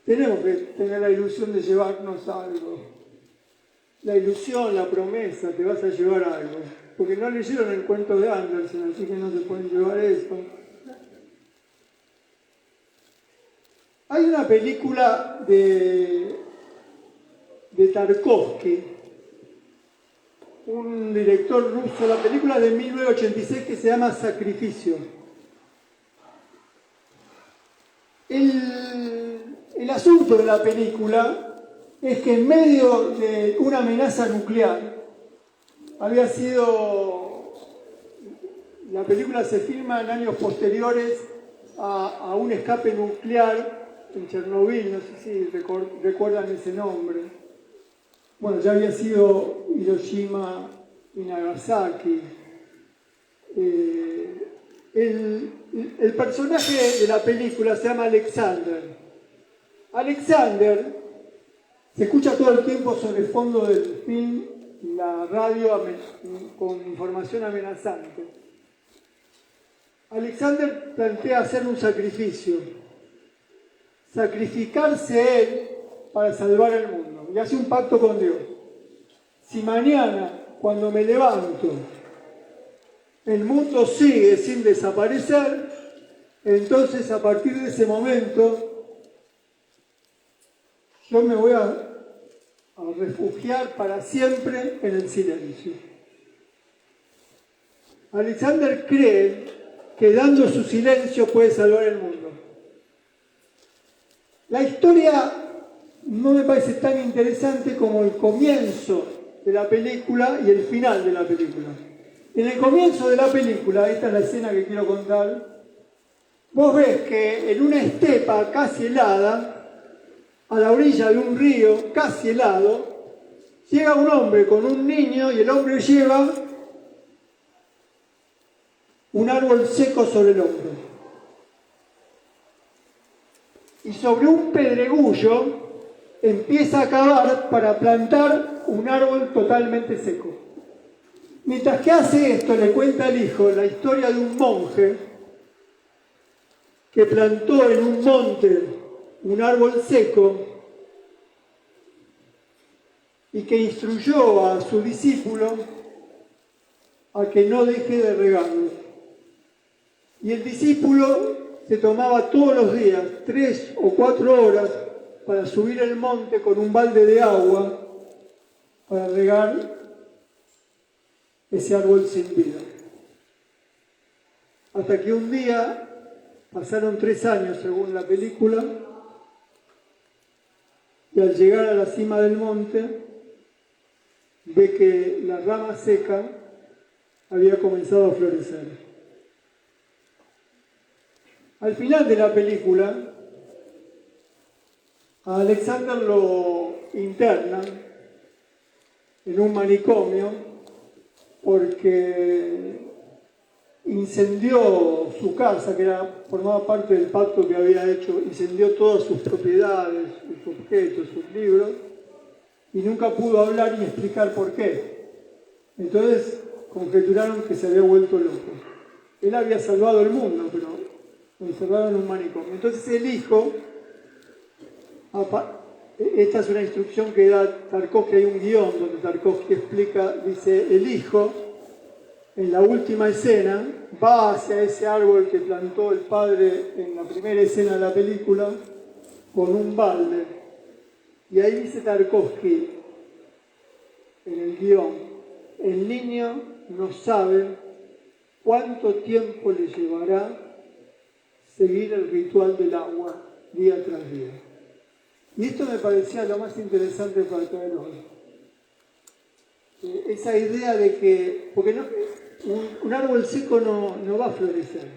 tenemos que tener la ilusión de llevarnos algo. La ilusión, la promesa, te vas a llevar algo. Porque no leyeron el cuento de Andersen, así que no se pueden llevar eso. Hay una película de Tarkovsky, un director ruso, la película de 1986 que se llama Sacrificio. Él el asunto de la película es que en medio de una amenaza nuclear, la película se filma en años posteriores a un escape nuclear en Chernobyl, no sé si recuerdan ese nombre. Bueno, ya había sido Hiroshima y Nagasaki. El personaje de la película se llama Alexander. Alexander se escucha todo el tiempo sobre el fondo del film, la radio con información amenazante. Alexander plantea hacer un sacrificio, sacrificarse él para salvar el mundo, y hace un pacto con Dios. Si mañana, cuando me levanto, el mundo sigue sin desaparecer, entonces a partir de ese momento yo me voy a refugiar para siempre en el silencio. Alexander cree que dando su silencio puede salvar el mundo. La historia no me parece tan interesante como el comienzo de la película y el final de la película. En el comienzo de la película, esta es la escena que quiero contar, vos ves que en una estepa casi helada, a la orilla de un río casi helado, llega un hombre con un niño y el hombre lleva un árbol seco sobre el hombro. Y sobre un pedregullo empieza a cavar para plantar un árbol totalmente seco. Mientras que hace esto, le cuenta al hijo la historia de un monje que plantó en un monte un árbol seco y que instruyó a su discípulo a que no deje de regarlo. Y el discípulo se tomaba todos los días 3 o 4 horas para subir el monte con un balde de agua para regar ese árbol sin vida. Hasta que un día, pasaron 3 años según la película, y al llegar a la cima del monte, ve que la rama seca había comenzado a florecer. Al final de la película, a Alexander lo internan en un manicomio porque incendió su casa, que formaba parte del pacto que había hecho, incendió todas sus propiedades, sus objetos, sus libros, y nunca pudo hablar y explicar por qué. Entonces conjeturaron que se había vuelto loco. Él había salvado el mundo, pero lo encerraron en un manicomio. Entonces el hijo, esta es una instrucción que da Tarkovsky, hay un guión donde Tarkovsky explica, dice, el hijo, en la última escena, va hacia ese árbol que plantó el padre en la primera escena de la película, con un balde. Y ahí dice Tarkovsky, en el guión, el niño no sabe cuánto tiempo le llevará seguir el ritual del agua día tras día. Y esto me parecía lo más interesante para traer hoy. Esa idea de que, porque un árbol seco no va a florecer.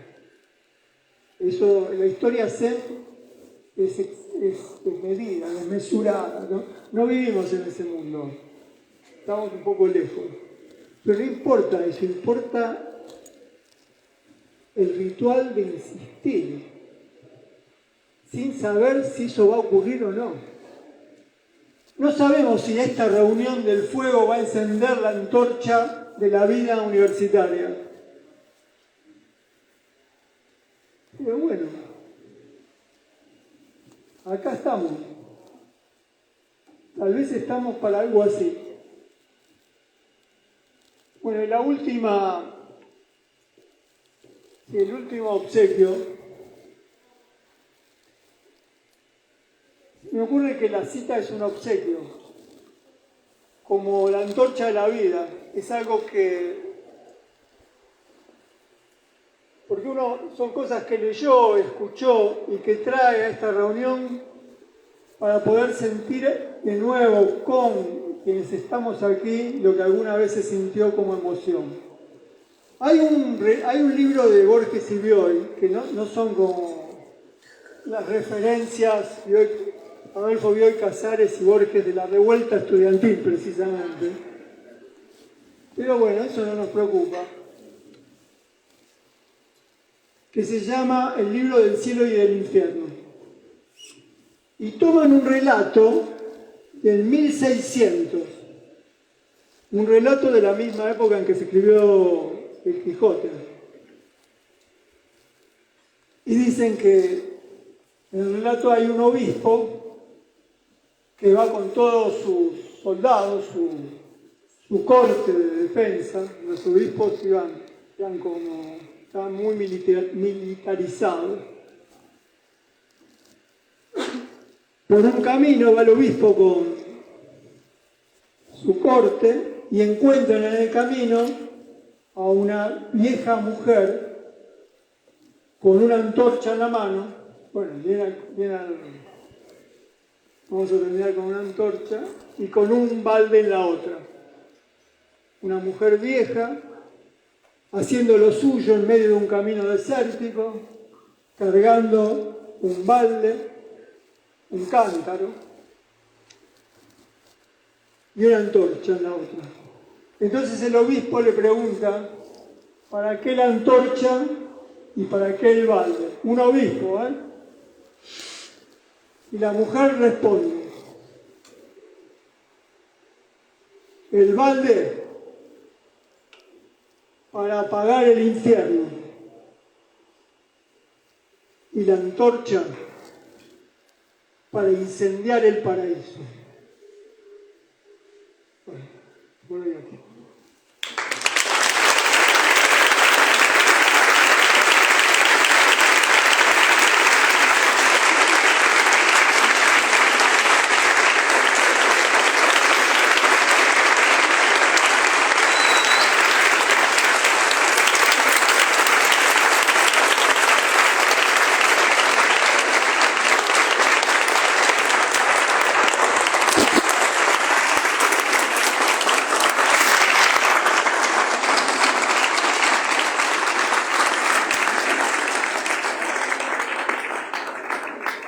Eso, la historia zen es desmedida, desmesurada, ¿no? No vivimos en ese mundo. Estamos un poco lejos. Pero no importa eso, importa el ritual de insistir, sin saber si eso va a ocurrir o no. No sabemos si esta reunión del fuego va a encender la antorcha de la vida universitaria. Pero bueno, acá estamos. Tal vez estamos para algo así. Bueno, y el último obsequio. Me ocurre que la cita es un obsequio, como la antorcha de la vida. Es algo que, porque son cosas que leyó, escuchó y que trae a esta reunión para poder sentir de nuevo con quienes estamos aquí lo que alguna vez se sintió como emoción. Hay un libro de Borges y Bioy, que no son como las referencias de Adolfo Bioy Casares y Borges de la revuelta estudiantil, precisamente. Pero bueno, eso no nos preocupa. Que se llama El libro del cielo y del infierno. Y toman un relato del 1600, un relato de la misma época en que se escribió el Quijote. Y dicen que en el relato hay un obispo que va con todos sus soldados, su corte de defensa. Los obispos estaban muy militarizados. Por un camino va el obispo con su corte y encuentran en el camino a una vieja mujer con una antorcha en la mano. Bueno, vamos a terminar con una antorcha y con un balde en la otra. Una mujer vieja haciendo lo suyo en medio de un camino desértico, cargando un balde, un cántaro y una antorcha en la otra. Entonces el obispo le pregunta, ¿para qué la antorcha y para qué el balde? Un obispo, ¿eh? Y la mujer responde, el balde para apagar el infierno y la antorcha para incendiar el paraíso. Bueno, por ahí aquí.